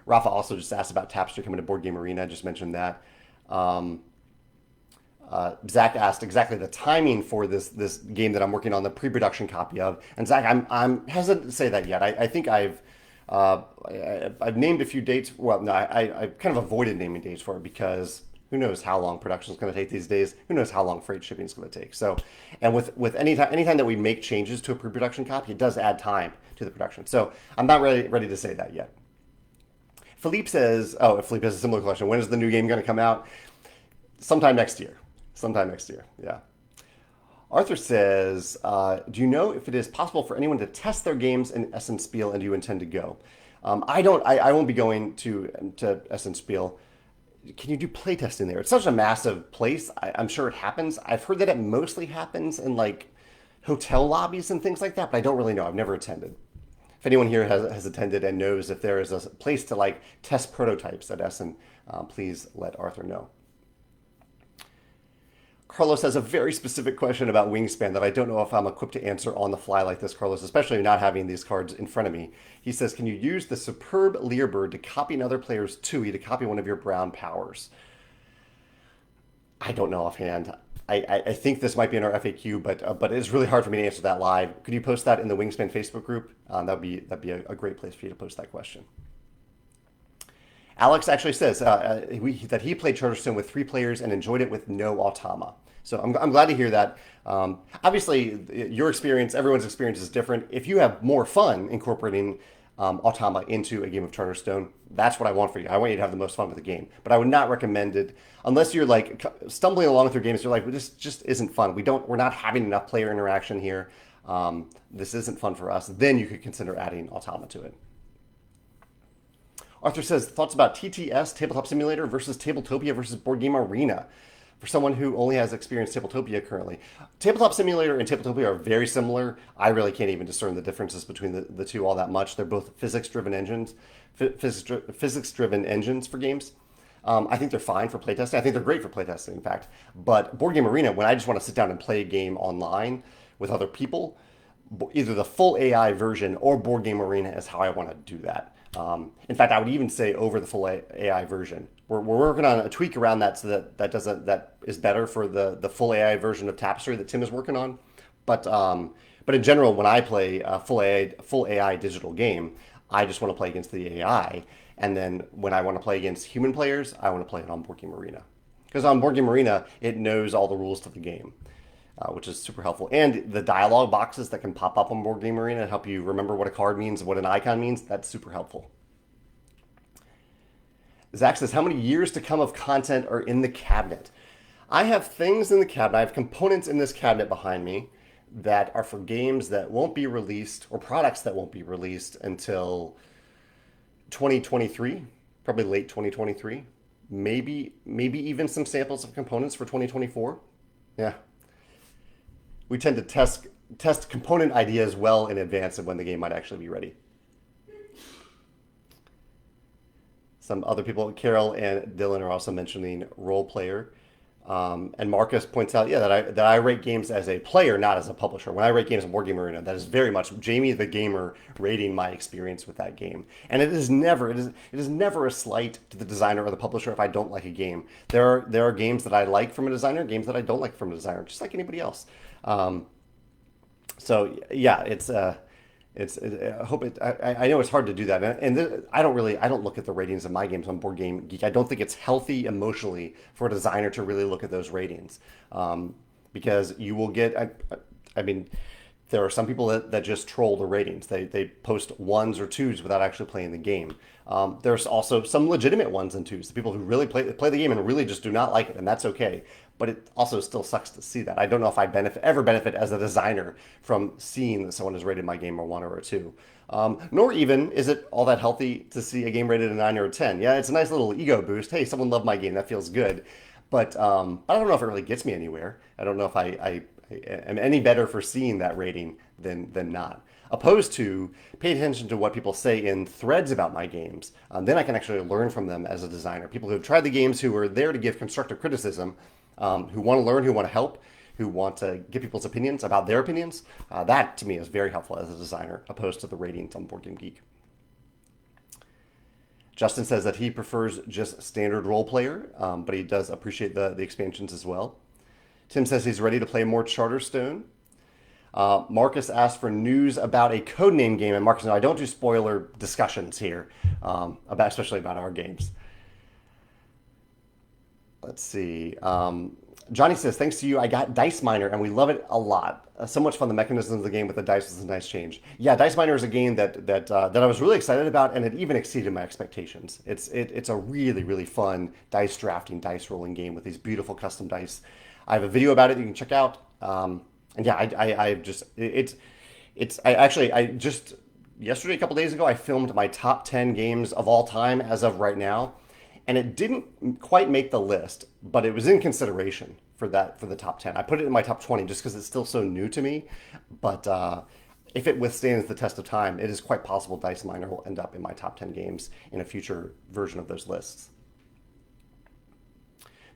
Rafa also just asked about Tapestry coming to Board Game Arena. I just mentioned that. Zach asked exactly the timing for this game that I'm working on the pre-production copy of. And Zach, I'm hesitant to say that yet. I think I've named a few dates. Well, no, I kind of avoided naming dates for it because who knows how long production is going to take these days. Who knows how long freight shipping is going to take. So, and with anytime that we make changes to a pre-production copy, it does add time to the production. So I'm not ready to say that yet. Philippe says, Philippe has a similar question. When is the new game going to come out? Sometime next year, yeah. Arthur says, do you know if it is possible for anyone to test their games in Essen Spiel, and do you intend to go? I won't be going to Essen Spiel. Can you do playtesting there? It's such a massive place. I'm sure it happens. I've heard that it mostly happens in like hotel lobbies and things like that, but I don't really know. I've never attended. If anyone here has attended and knows if there is a place to like test prototypes at Essen, please let Arthur know. Carlos has a very specific question about Wingspan that I don't know if I'm equipped to answer on the fly like this, Carlos, especially not having these cards in front of me. He says, can you use the superb Leerbird to copy another player's TUI to copy one of your brown powers? I don't know offhand. I think this might be in our FAQ, but it's really hard for me to answer that live. Could you post that in the Wingspan Facebook group? That'd be a great place for you to post that question. Alex actually says that he played Charterstone with 3 players and enjoyed it with no Automa. So I'm glad to hear that. Obviously, your experience, everyone's experience is different. If you have more fun incorporating Automa into a game of Charterstone, that's what I want for you. I want you to have the most fun with the game. But I would not recommend it unless you're like stumbling along with your games. You're like, well, this just isn't fun. We're not having enough player interaction here. This isn't fun for us. Then you could consider adding Automa to it. Arthur says, thoughts about TTS, Tabletop Simulator, versus Tabletopia versus Board Game Arena? For someone who only has experienced Tabletopia currently. Tabletop Simulator and Tabletopia are very similar. I really can't even discern the differences between the two all that much. They're both physics-driven engines, physics-driven engines for games. I think they're fine for playtesting. I think they're great for playtesting, in fact. But Board Game Arena, when I just want to sit down and play a game online with other people, either the full AI version or Board Game Arena is how I want to do that. In fact, I would even say over the full AI version. We're working on a tweak around that so that is better for the full AI version of Tapestry that Tim is working on. But in general, when I play a full AI digital game, I just want to play against the AI. And then when I want to play against human players, I want to play it on Board Game Arena. Because on Board Game Arena, it knows all the rules to the game. Which is super helpful. And the dialogue boxes that can pop up on Board Game Arena and help you remember what a card means, what an icon means, that's super helpful. Zach says, how many years to come of content are in the cabinet? I have things in the cabinet, I have components in this cabinet behind me that are for games that won't be released, or products that won't be released until 2023, probably late 2023. Maybe even some samples of components for 2024. Yeah. We tend to test component ideas well in advance of when the game might actually be ready. Some other people, Carol and Dylan, are also mentioning role player. And Marcus points out, yeah, that I rate games as a player, not as a publisher. When I rate games on Board Game Arena, that is very much Jamie the gamer rating my experience with that game. And it is never a slight to the designer or the publisher if I don't like a game. There are games that I like from a designer, games that I don't like from a designer, just like anybody else. So yeah, I hope it. I know it's hard to do that, and I don't look at the ratings of my games on Board Game Geek. I don't think it's healthy emotionally for a designer to really look at those ratings, because you will get. I mean, there are some people that just troll the ratings. They post ones or twos without actually playing the game. There's also some legitimate ones and twos. The people who really play the game and really just do not like it, and that's okay. But it also still sucks to see that. I don't know if I ever benefit as a designer from seeing that someone has rated my game a 1 or a 2. Nor even is it all that healthy to see a game rated a 9 or a 10. Yeah, it's a nice little ego boost. Hey, someone loved my game. That feels good. But I don't know if it really gets me anywhere. I don't know if I am any better for seeing that rating than not. Opposed to pay attention to what people say in threads about my games. Then I can actually learn from them as a designer. People who have tried the games, who are there to give constructive criticism, who want to learn, who want to help, who want to get people's opinions about their opinions. That, to me, is very helpful as a designer, opposed to the ratings on Board Game Geek. Justin says that he prefers just standard role player, but he does appreciate the expansions as well. Tim says he's ready to play more Charterstone. Marcus asked for news about a codename game, and Marcus, no, I don't do spoiler discussions here, especially about our games. Let's see. Johnny says, thanks to you, I got Dice Miner, and we love it a lot. So much fun. The mechanisms of the game with the dice is a nice change. Yeah, Dice Miner is a game that I was really excited about, and it even exceeded my expectations. It's a really, really fun dice drafting, dice rolling game with these beautiful custom dice. I have a video about it you can check out. And yeah, I just yesterday, a couple days ago, I filmed my top 10 games of all time as of right now. And it didn't quite make the list, but it was in consideration for the top 10. I put it in my top 20 just because it's still so new to me. But if it withstands the test of time, it is quite possible Dice Miner will end up in my top 10 games in a future version of those lists.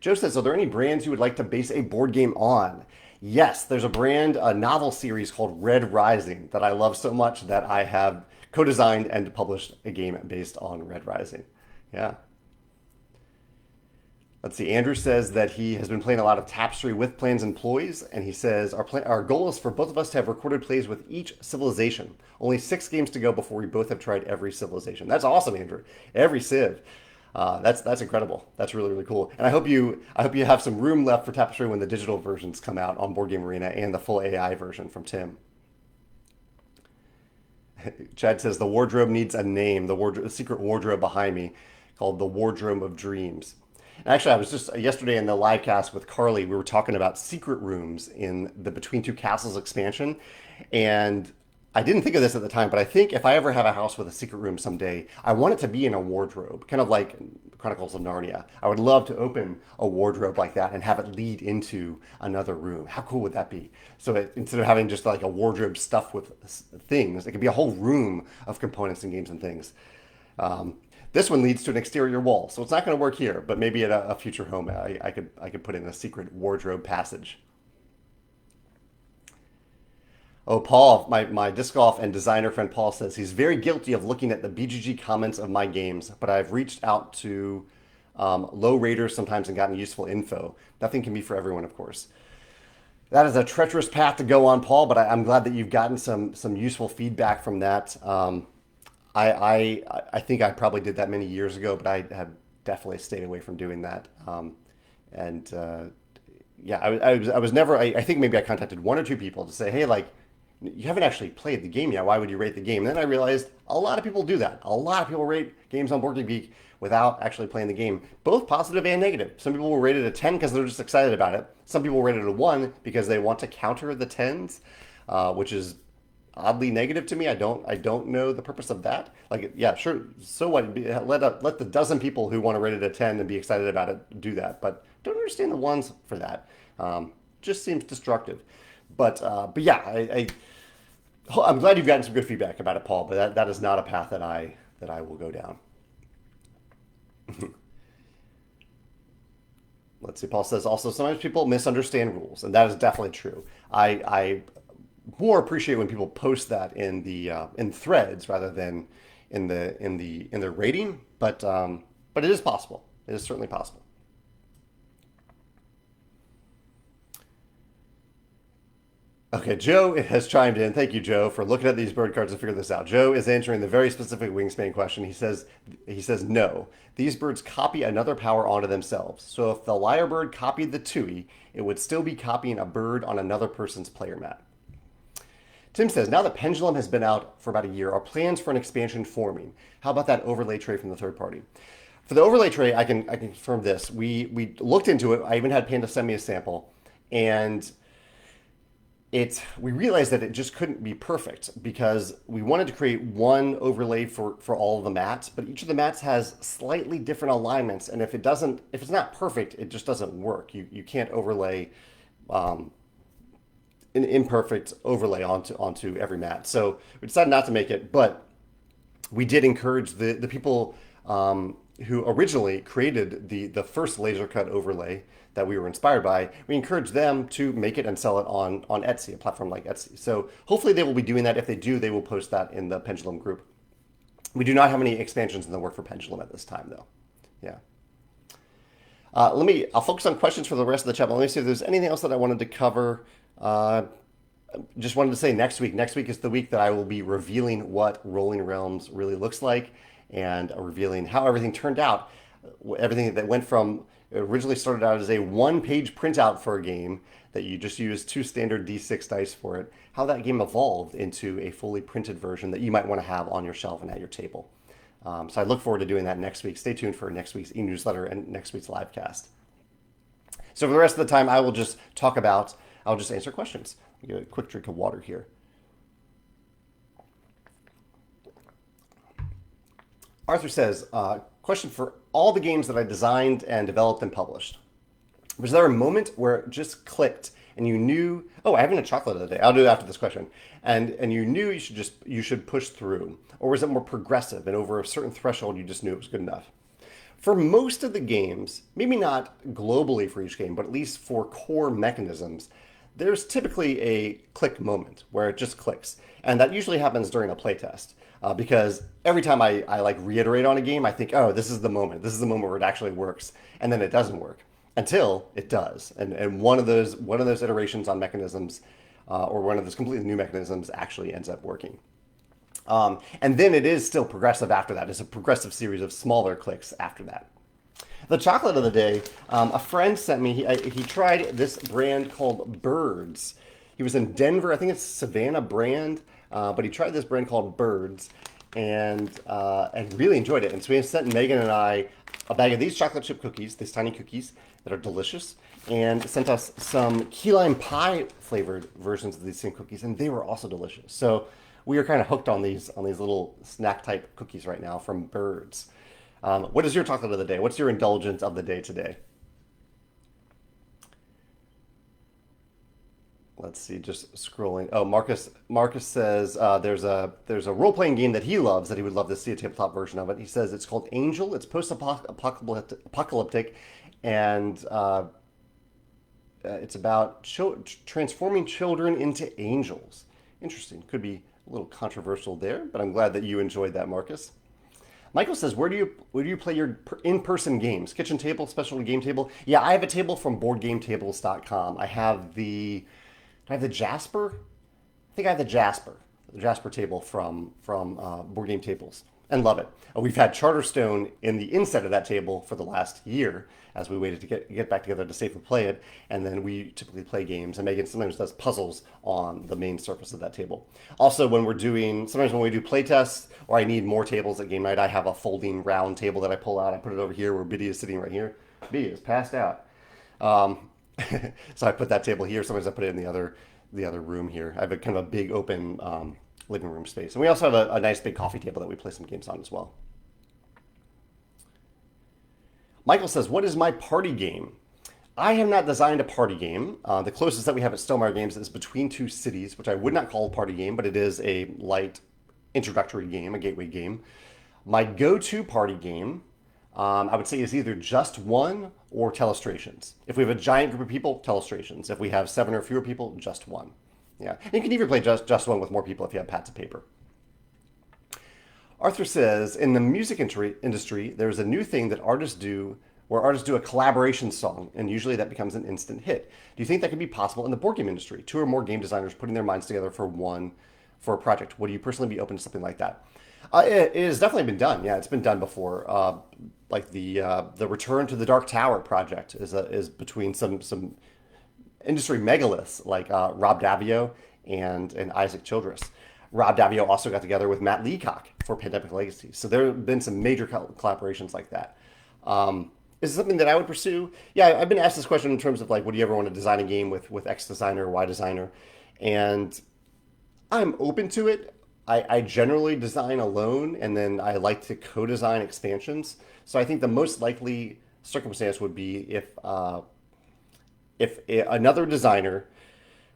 Joe says, are there any brands you would like to base a board game on? Yes, there's a novel series called Red Rising that I love so much that I have co-designed and published a game based on Red Rising. Yeah. Let's see. Andrew says that he has been playing a lot of Tapestry with Plans and Ploys, and he says our goal is for both of us to have recorded plays with each civilization. Only 6 games to go before we both have tried every civilization. That's awesome, Andrew. Every civ. That's incredible. That's really really cool. And I hope you have some room left for Tapestry when the digital versions come out on Board Game Arena and the full AI version from Tim. Chad says the wardrobe needs a name. The secret wardrobe behind me, called the Wardrobe of Dreams. And actually, I was just yesterday in the live cast with Carly. We were talking about secret rooms in the Between Two Castles expansion, and I didn't think of this at the time, but I think if I ever have a house with a secret room someday, I want it to be in a wardrobe, kind of like Chronicles of Narnia. I would love to open a wardrobe like that and have it lead into another room. How cool would that be? So instead of having just like a wardrobe stuffed with things, it could be a whole room of components and games and things. Um, this one leads to an exterior wall, so it's not going to work here, but maybe at a future home, I could put in a secret wardrobe passage. Oh, Paul, my disc golf and designer friend Paul says he's very guilty of looking at the BGG comments of my games, but I've reached out to low raters sometimes and gotten useful info. Nothing can be for everyone, of course. That is a treacherous path to go on, Paul, but I'm glad that you've gotten some useful feedback from that. I think I probably did that many years ago, but I have definitely stayed away from doing that. And yeah, I was never. I think maybe I contacted one or two people to say, hey, like, you haven't actually played the game yet. Why would you rate the game? And then I realized a lot of people do that. A lot of people rate games on BoardGameGeek without actually playing the game, both positive and negative. Some people will rate it a 10 because they're just excited about it. Some people will rate it a 1 because they want to counter the 10s, which is oddly negative to me. I don't know the purpose of that. Like, yeah, sure. So what? Let the dozen people who want to rate it a 10 and be excited about it do that. But don't understand the ones for that. Just seems destructive. But yeah, I'm glad you've gotten some good feedback about it, Paul. But that is not a path that I will go down. Let's see. Paul says also sometimes people misunderstand rules, and that is definitely true. I more appreciate when people post that in the in threads rather than in the rating. But it is possible. It is certainly possible. Okay, Joe has chimed in. Thank you, Joe, for looking at these bird cards to figure this out. Joe is answering the very specific wingspan question. He says no. These birds copy another power onto themselves. So if the lyrebird copied the Tui, it would still be copying a bird on another person's player mat. Tim says, now that Pendulum has been out for about a year, are plans for an expansion forming? How about that overlay tray from the third party? For the overlay tray, I can confirm this. We looked into it. I even had Panda send me a sample, and we realized that it just couldn't be perfect because we wanted to create one overlay for all of the mats, but each of the mats has slightly different alignments, and if it's not perfect, it just doesn't work. You can't overlay an imperfect overlay onto every mat. So we decided not to make it, but we did encourage the people who originally created the first laser cut overlay that we were inspired by. We encouraged them to make it and sell it on Etsy, a platform like Etsy. So hopefully they will be doing that. If they do, they will post that in the Pendulum group. We do not have any expansions in the work for Pendulum at this time, though. Yeah. I'll focus on questions for the rest of the chat. But let me see if there's anything else that I wanted to cover. Uh, just wanted to say next week. Next week is the week that I will be revealing what Rolling Realms really looks like and revealing how everything turned out. Everything that went from it originally started out as a one-page printout for a game that you just used two standard D6 dice for it. How that game evolved into a fully printed version that you might want to have on your shelf and at your table. So I look forward to doing that next week. Stay tuned for next week's e-newsletter and next week's live cast. So for the rest of the time, I'll just answer questions. Get a quick drink of water here. Arthur says, question for all the games that I designed and developed and published. Was there a moment where it just clicked and you knew, oh, I haven't had chocolate of the day. I'll do it after this question. And you knew you should push through? Or was it more progressive and over a certain threshold you just knew it was good enough? For most of the games, maybe not globally for each game, but at least for core mechanisms, there's typically a click moment where it just clicks. And that usually happens during a playtest. Because every time I like reiterate on a game, I think, oh, this is the moment. This is the moment where it actually works. And then it doesn't work until it does. And one of those iterations on mechanisms or one of those completely new mechanisms actually ends up working. And then it is still progressive after that. It's a progressive series of smaller clicks after that. The chocolate of the day, a friend sent me, he tried this brand called Birds. He was in Denver, I think it's Savannah brand, but he tried this brand called Birds and really enjoyed it. And so he sent Megan and I a bag of these chocolate chip cookies, these tiny cookies that are delicious, and sent us some key lime pie flavored versions of these same cookies, and they were also delicious. So we are kind of hooked on these little snack type cookies right now from Birds. What is your chocolate of the day? What's your indulgence of the day today? Let's see, just scrolling. Oh, Marcus says there's a role playing game that he loves that he would love to see a tabletop version of it. He says it's called Angel. It's post apocalyptic, and it's about transforming children into angels. Interesting. Could be a little controversial there, but I'm glad that you enjoyed that, Marcus. Michael says, where do you play your in-person games? Kitchen table, specialty game table? Yeah, I have a table from boardgametables.com. Do I have the Jasper? I think I have the Jasper table from Board Game Tables, and love it. We've had Charterstone in the inside of that table for the last year as we waited to get back together to safely play it, and then we typically play games, and Megan sometimes does puzzles on the main surface of that table. Also, sometimes when we do play tests or I need more tables at game night, I have a folding round table that I pull out. I put it over here where Biddy is sitting right here. Biddy is passed out. So I put that table here. Sometimes I put it in the other room here. I have a kind of a big open living room space, and we also have a nice big coffee table that we play some games on as well. Michael says, "What is my party game?" I have not designed a party game. The closest that we have at Stonemaier Games is Between Two Cities, which I would not call a party game, but it is a light introductory game, a gateway game. My go-to party game, I would say, is either Just One or Telestrations. If we have a giant group of people, Telestrations. If we have 7 or fewer people, Just One. Yeah, and you can even play just One with more people if you have pads of paper. Arthur says, in the music industry, there's a new thing that artists do where artists do a collaboration song, and usually that becomes an instant hit. Do you think that could be possible in the board game industry? 2 or more game designers putting their minds together for a project. Would you personally be open to something like that? It has definitely been done. Yeah, it's been done before. Like the Return to the Dark Tower project is between some industry megaliths like Rob Davio and Isaac Childress. Rob Davio also got together with Matt Leacock for Pandemic Legacy. So there have been some major collaborations like that. Is it something that I would pursue? Yeah, I've been asked this question in terms of like, would you ever want to design a game with X designer or Y designer? And I'm open to it. I generally design alone, and then I like to co-design expansions. So I think the most likely circumstance would be if another designer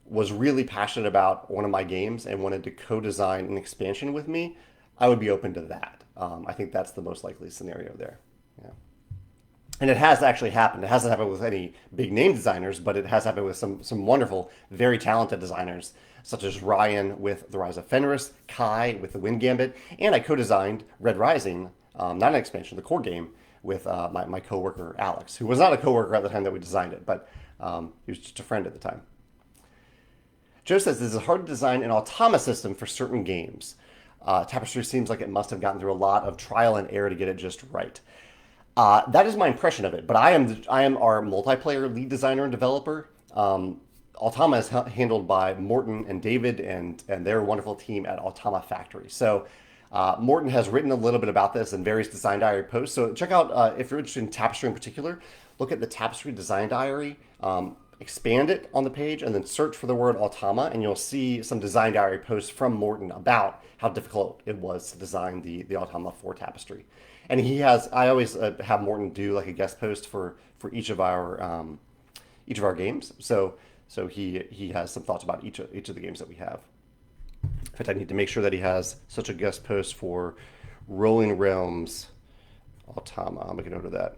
was really passionate about one of my games and wanted to co-design an expansion with me, I would be open to that. I think that's the most likely scenario there. Yeah. And it has actually happened. It hasn't happened with any big name designers, but it has happened with some wonderful, very talented designers, such as Ryan with The Rise of Fenris, Kai with The Wind Gambit, and I co-designed Red Rising, not an expansion, the core game, with my coworker Alex, who was not a coworker at the time that we designed it, but he was just a friend at the time. Joe says, this is hard to design an automa system for certain games. Tapestry seems like it must have gotten through a lot of trial and error to get it just right. That is my impression of it, but I am our multiplayer lead designer and developer. Automa is handled by Morton and David and their wonderful team at Automa Factory. So Morton has written a little bit about this in various design diary posts. So check out, if you're interested in Tapestry in particular, look at the Tapestry design diary, expand it on the page, and then search for the word Automa, and you'll see some design diary posts from Morton about how difficult it was to design the Automa for Tapestry. And I always have Morton do like a guest post for each of our games. So he has some thoughts about each of the games that we have. In fact, I need to make sure that he has such a guest post for Rolling Realms Automa. I'll make a note of that.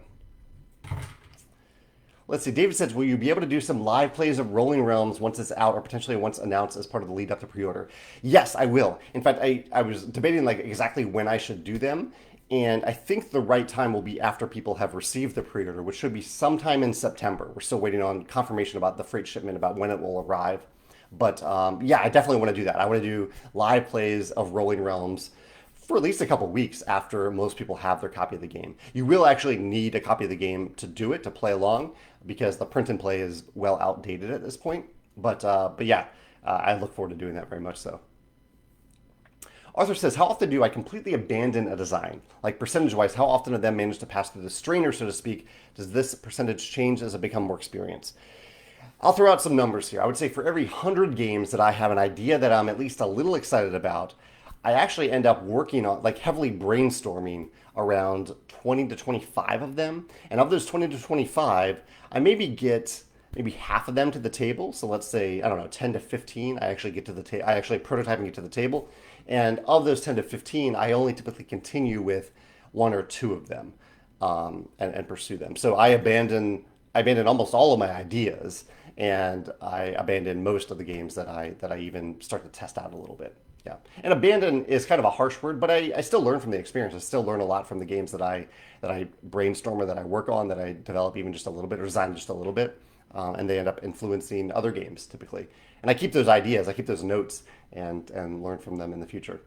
Let's see. David says, will you be able to do some live plays of Rolling Realms once it's out or potentially once announced as part of the lead up to pre-order? Yes, I will. In fact, I was debating like exactly when I should do them. And I think the right time will be after people have received the pre-order, which should be sometime in September. We're still waiting on confirmation about the freight shipment, about when it will arrive. But yeah, I definitely want to do that. I want to do live plays of Rolling Realms for at least a couple weeks after most people have their copy of the game. You will actually need a copy of the game to do it, to play along, because the print and play is well outdated at this point. But yeah, I look forward to doing that very much so. Arthur says, how often do I completely abandon a design? Like percentage-wise, how often do them manage to pass through the strainer, so to speak? Does this percentage change as I become more experienced? I'll throw out some numbers here. I would say for every 100 games that I have an idea that I'm at least a little excited about, I actually end up working on, like heavily brainstorming around 20 to 25 of them. And of those 20 to 25, I maybe get maybe half of them to the table. So let's say, I don't know, 10 to 15, I actually get to the table. I actually prototype and get to the table. And of those 10 to 15, I only typically continue with one or two of them and pursue them. So I abandon almost all of my ideas, and I abandon most of the games that I even start to test out a little bit. Yeah, and abandon is kind of a harsh word, but I still learn from the experience. I still learn a lot from the games that I brainstorm or that I work on, that I develop even just a little bit or design just a little bit, and they end up influencing other games typically. And I keep those ideas, I keep those notes, and learn from them in the future.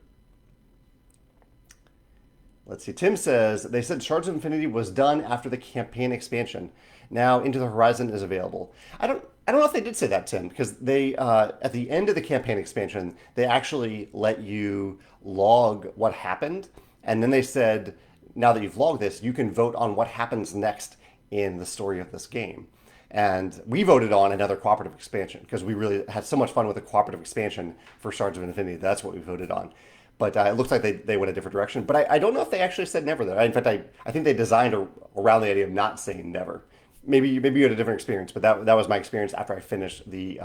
Let's see. Tim says they said Shards of Infinity was done after the campaign expansion. Now Into the Horizon is available. I don't know if they did say that, Tim, because they at the end of the campaign expansion they actually let you log what happened, and then they said now that you've logged this, you can vote on what happens next in the story of this game. And we voted on another cooperative expansion because we really had so much fun with the cooperative expansion for Shards of Infinity. That's what we voted on. But it looks like they went a different direction. But I don't know if they actually said never, though. In fact, I think they designed around the idea of not saying never. Maybe you had a different experience, but that was my experience after I finished the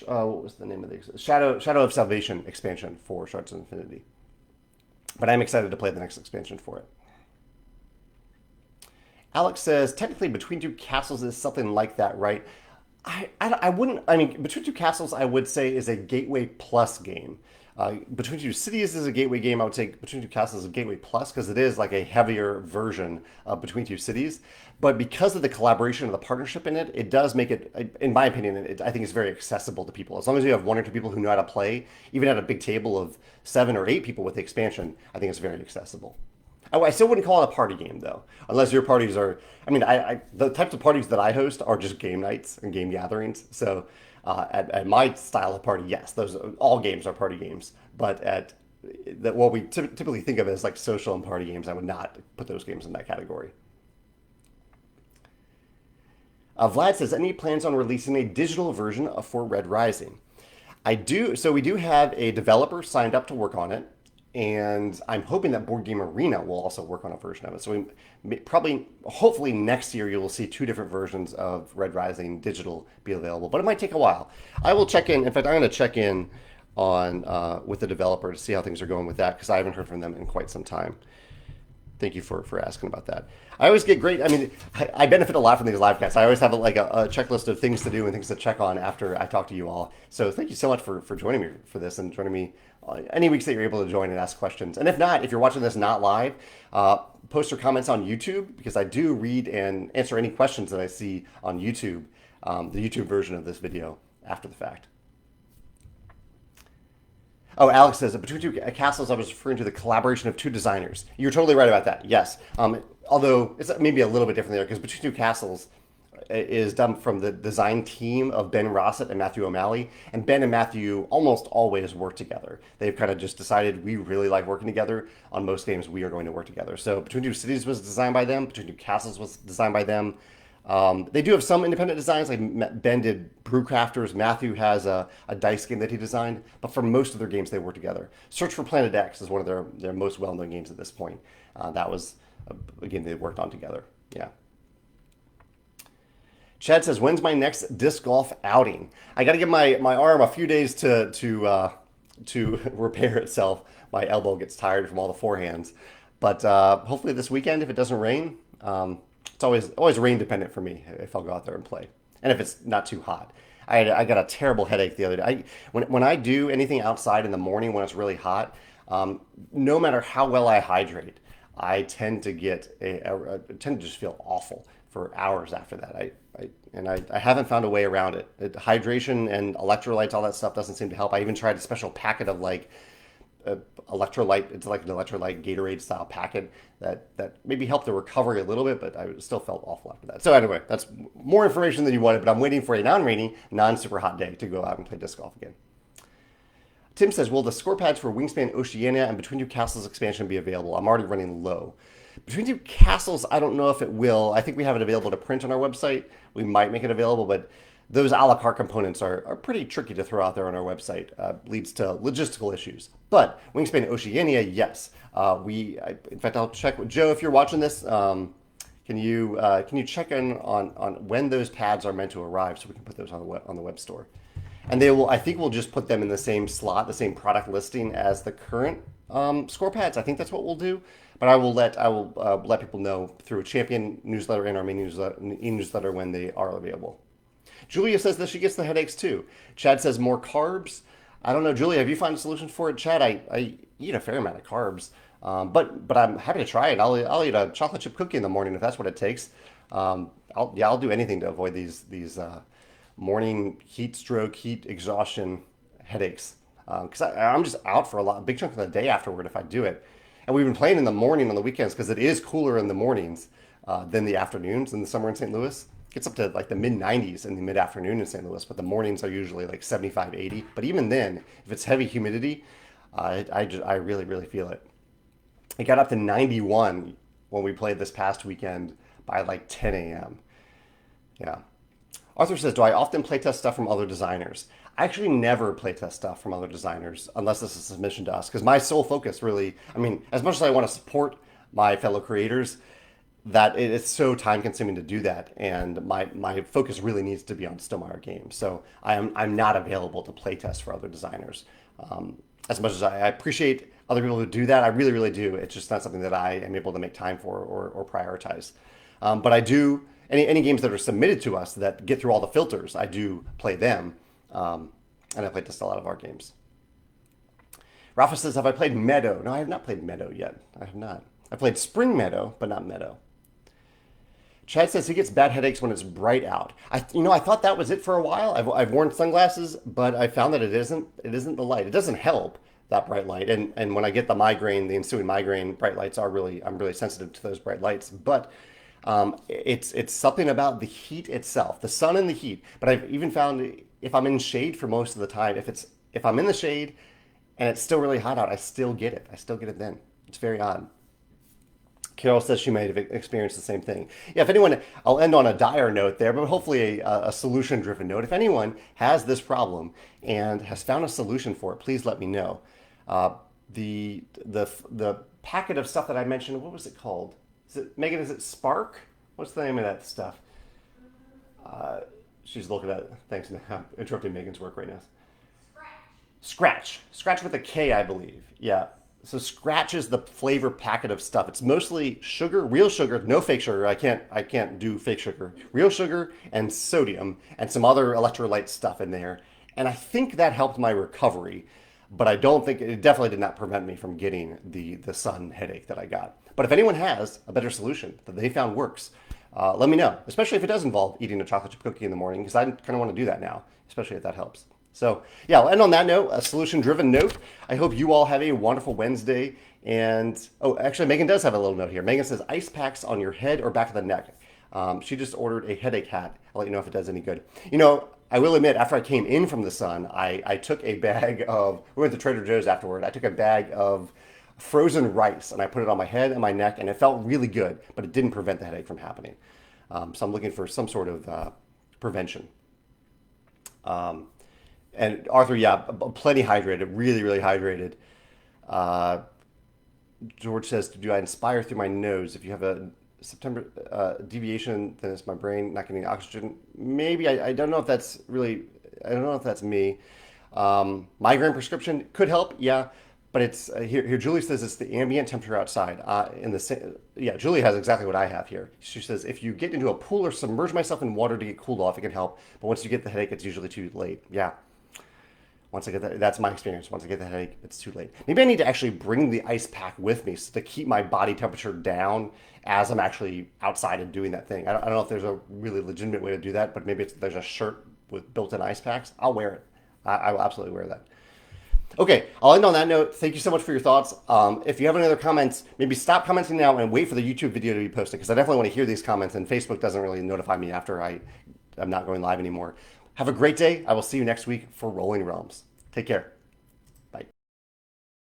what was the name of the Shadow of Salvation expansion for Shards of Infinity. But I'm excited to play the next expansion for it. Alex says technically Between Two Castles is something like that, right? I wouldn't. I mean, Between Two Castles, I would say is a Gateway Plus game. Between Two Cities is a Gateway game. I would say Between Two Castles is a Gateway Plus because it is like a heavier version of Between Two Cities. But because of the collaboration and the partnership in it, it does make it, in my opinion, I think it's very accessible to people. As long as you have one or two people who know how to play, even at a big table of 7 or 8 people with the expansion, I think it's very accessible. I still wouldn't call it a party game though, unless your parties are. I mean, the types of parties that I host are just game nights and game gatherings. So, at my style of party, yes, those all games are party games. But at what we typically think of as like social and party games, I would not put those games in that category. Vlad says, any plans on releasing a digital version for Red Rising? I do. So we do have a developer signed up to work on it, and I'm hoping that Board Game Arena will also work on a version of it. So we probably, hopefully next year you will see 2 different versions of Red Rising digital be available, but it might take a while. I will check in. In fact, I'm going to check in on with the developer to see how things are going with that because I haven't heard from them in quite some time. Thank you for asking about that. I always get great. I mean, I benefit a lot from these live casts. I always have a checklist of things to do and things to check on after I talk to you all. So thank you so much for joining me for this and joining me any weeks that you're able to join and ask questions. And if not, if you're watching this not live, post your comments on YouTube because I do read and answer any questions that I see on YouTube, the YouTube version of this video after the fact. Oh, Alex says, Between Two Castles, I was referring to the collaboration of 2 designers. You're totally right about that, yes. Although it's maybe a little bit different there, because Between Two Castles is done from the design team of Ben Rossett and Matthew O'Malley. And Ben and Matthew almost always work together. They've kind of just decided we really like working together. On most games, we are going to work together. So Between Two Cities was designed by them. Between Two Castles was designed by them. They do have some independent designs, like Ben did Brewcrafters. Matthew has a dice game that he designed, but for most of their games, they work together. Search for Planet X is one of their most well-known games at this point. That was a game they worked on together. Yeah. Chad says, when's my next disc golf outing? I got to give my arm a few days to repair itself. My elbow gets tired from all the forehands. But hopefully this weekend, if it doesn't rain, it's always rain dependent for me if I'll go out there and play, and if it's not too hot. I got a terrible headache the other day. When I do anything outside in the morning when it's really hot, no matter how well I hydrate, I tend to just feel awful for hours after that. I haven't found a way around it. Hydration and electrolytes, all that stuff doesn't seem to help. I even tried a special packet of like electrolyte. It's like an electrolyte Gatorade style packet that maybe helped the recovery a little bit, but I still felt awful after that. So anyway, that's more information than you wanted. But I'm waiting for a non-rainy, non-super hot day to go out and play disc golf again. Tim says, will the score pads for Wingspan Oceania and Between Two Castles expansion be available? I'm already running low. Between Two Castles, I don't know if it will. I think we have it available to print on our website. We might make it available, but those a la carte components are pretty tricky to throw out there on our website. Leads to logistical issues. But Wingspan Oceania, yes. In fact, I'll check with Joe if you're watching this. Can you check in on when those pads are meant to arrive so we can put those on the web store? And they will. I think we'll just put them in the same slot, the same product listing as the current score pads. I think that's what we'll do. But I will let people know through a champion newsletter and our main newsletter when they are available. Julia says that she gets the headaches too. Chad says more carbs. I don't know, Julia. Have you found a solution for it, Chad? I eat a fair amount of carbs, but I'm happy to try it. I'll eat a chocolate chip cookie in the morning if that's what it takes. I'll do anything to avoid these morning heat stroke, heat exhaustion headaches. Because I'm just out for a big chunk of the day afterward if I do it. And we've been playing in the morning on the weekends because it is cooler in the mornings than the afternoons in the summer in St. Louis. It gets up to like the mid 90s in the mid afternoon in St. Louis, but the mornings are usually like 75, 80. But even then, if it's heavy humidity, I really, really feel it. It got up to 91 when we played this past weekend by like 10 a.m. Yeah. Arthur says, do I often playtest stuff from other designers? I actually never playtest stuff from other designers unless this is a submission to us. Because my sole focus really, I mean, as much as I want to support my fellow creators, that it's so time consuming to do that. And my focus really needs to be on Stonemaier games. So I'm not available to playtest for other designers. As much as I appreciate other people who do that, I really, really do. It's just not something that I am able to make time for or prioritize. But I do, any games that are submitted to us that get through all the filters, I do play them. And I played just a lot of our games. Rafa says, have I played Meadow? No, I have not played Meadow yet. I have not. I played Spring Meadow, but not Meadow. Chad says he gets bad headaches when it's bright out. I thought that was it for a while. I've worn sunglasses, but I found that it isn't the light. It doesn't help, that bright light. And when I get the ensuing migraine, bright lights I'm really sensitive to those bright lights. But it's something about the heat itself, the sun and the heat. But I've even found if I'm in shade for most of the time, if I'm in the shade and it's still really hot out, I still get it. I still get it then. It's very odd. Carol says she may have experienced the same thing. Yeah, if anyone, I'll end on a dire note there, but hopefully a solution-driven note. If anyone has this problem and has found a solution for it, please let me know. The packet of stuff that I mentioned, what was it called? Megan, is it Spark? What's the name of that stuff? She's looking at it. Thanks, I'm interrupting Megan's work right now. Scratch. Scratch with a K, I believe. Yeah. So Scratch is the flavor packet of stuff. It's mostly sugar, real sugar, no fake sugar. I can't do fake sugar. Real sugar and sodium and some other electrolyte stuff in there. And I think that helped my recovery, but I don't think it definitely did not prevent me from getting the sun headache that I got. But if anyone has a better solution that they found works, let me know, especially if it does involve eating a chocolate chip cookie in the morning, because I kind of want to do that now, especially if that helps. So yeah, I'll end on that note, a solution-driven note. I hope you all have a wonderful Wednesday. And, oh, actually, Megan does have a little note here. Megan says, ice packs on your head or back of the neck. She just ordered a headache hat. I'll let you know if it does any good. I will admit, after I came in from the sun, I took a bag of, we went to Trader Joe's afterward. I took a bag of frozen rice and I put it on my head and my neck, and it felt really good, but it didn't prevent the headache from happening. So I'm looking for some sort of prevention. And Arthur, yeah, plenty hydrated, really, really hydrated. George says, do I inspire through my nose? If you have a September deviation, then it's my brain not getting oxygen. Maybe, I don't know if that's really, I don't know if that's me. Migraine prescription could help, yeah. But it's here. Julie says it's the ambient temperature outside. Yeah, Julie has exactly what I have here. She says if you get into a pool or submerge myself in water to get cooled off, it can help. But once you get the headache, it's usually too late. Yeah. Once I get that, that's my experience. Once I get the headache, it's too late. Maybe I need to actually bring the ice pack with me so to keep my body temperature down as I'm actually outside and doing that thing. I don't know if there's a really legitimate way to do that, but maybe there's a shirt with built-in ice packs. I'll wear it. I will absolutely wear that. Okay, I'll end on that note. Thank you so much for your thoughts. If you have any other comments, maybe stop commenting now and wait for the YouTube video to be posted, because I definitely want to hear these comments, and Facebook doesn't really notify me after I'm not going live anymore. Have a great day. I will see you next week for Rolling Realms. Take care.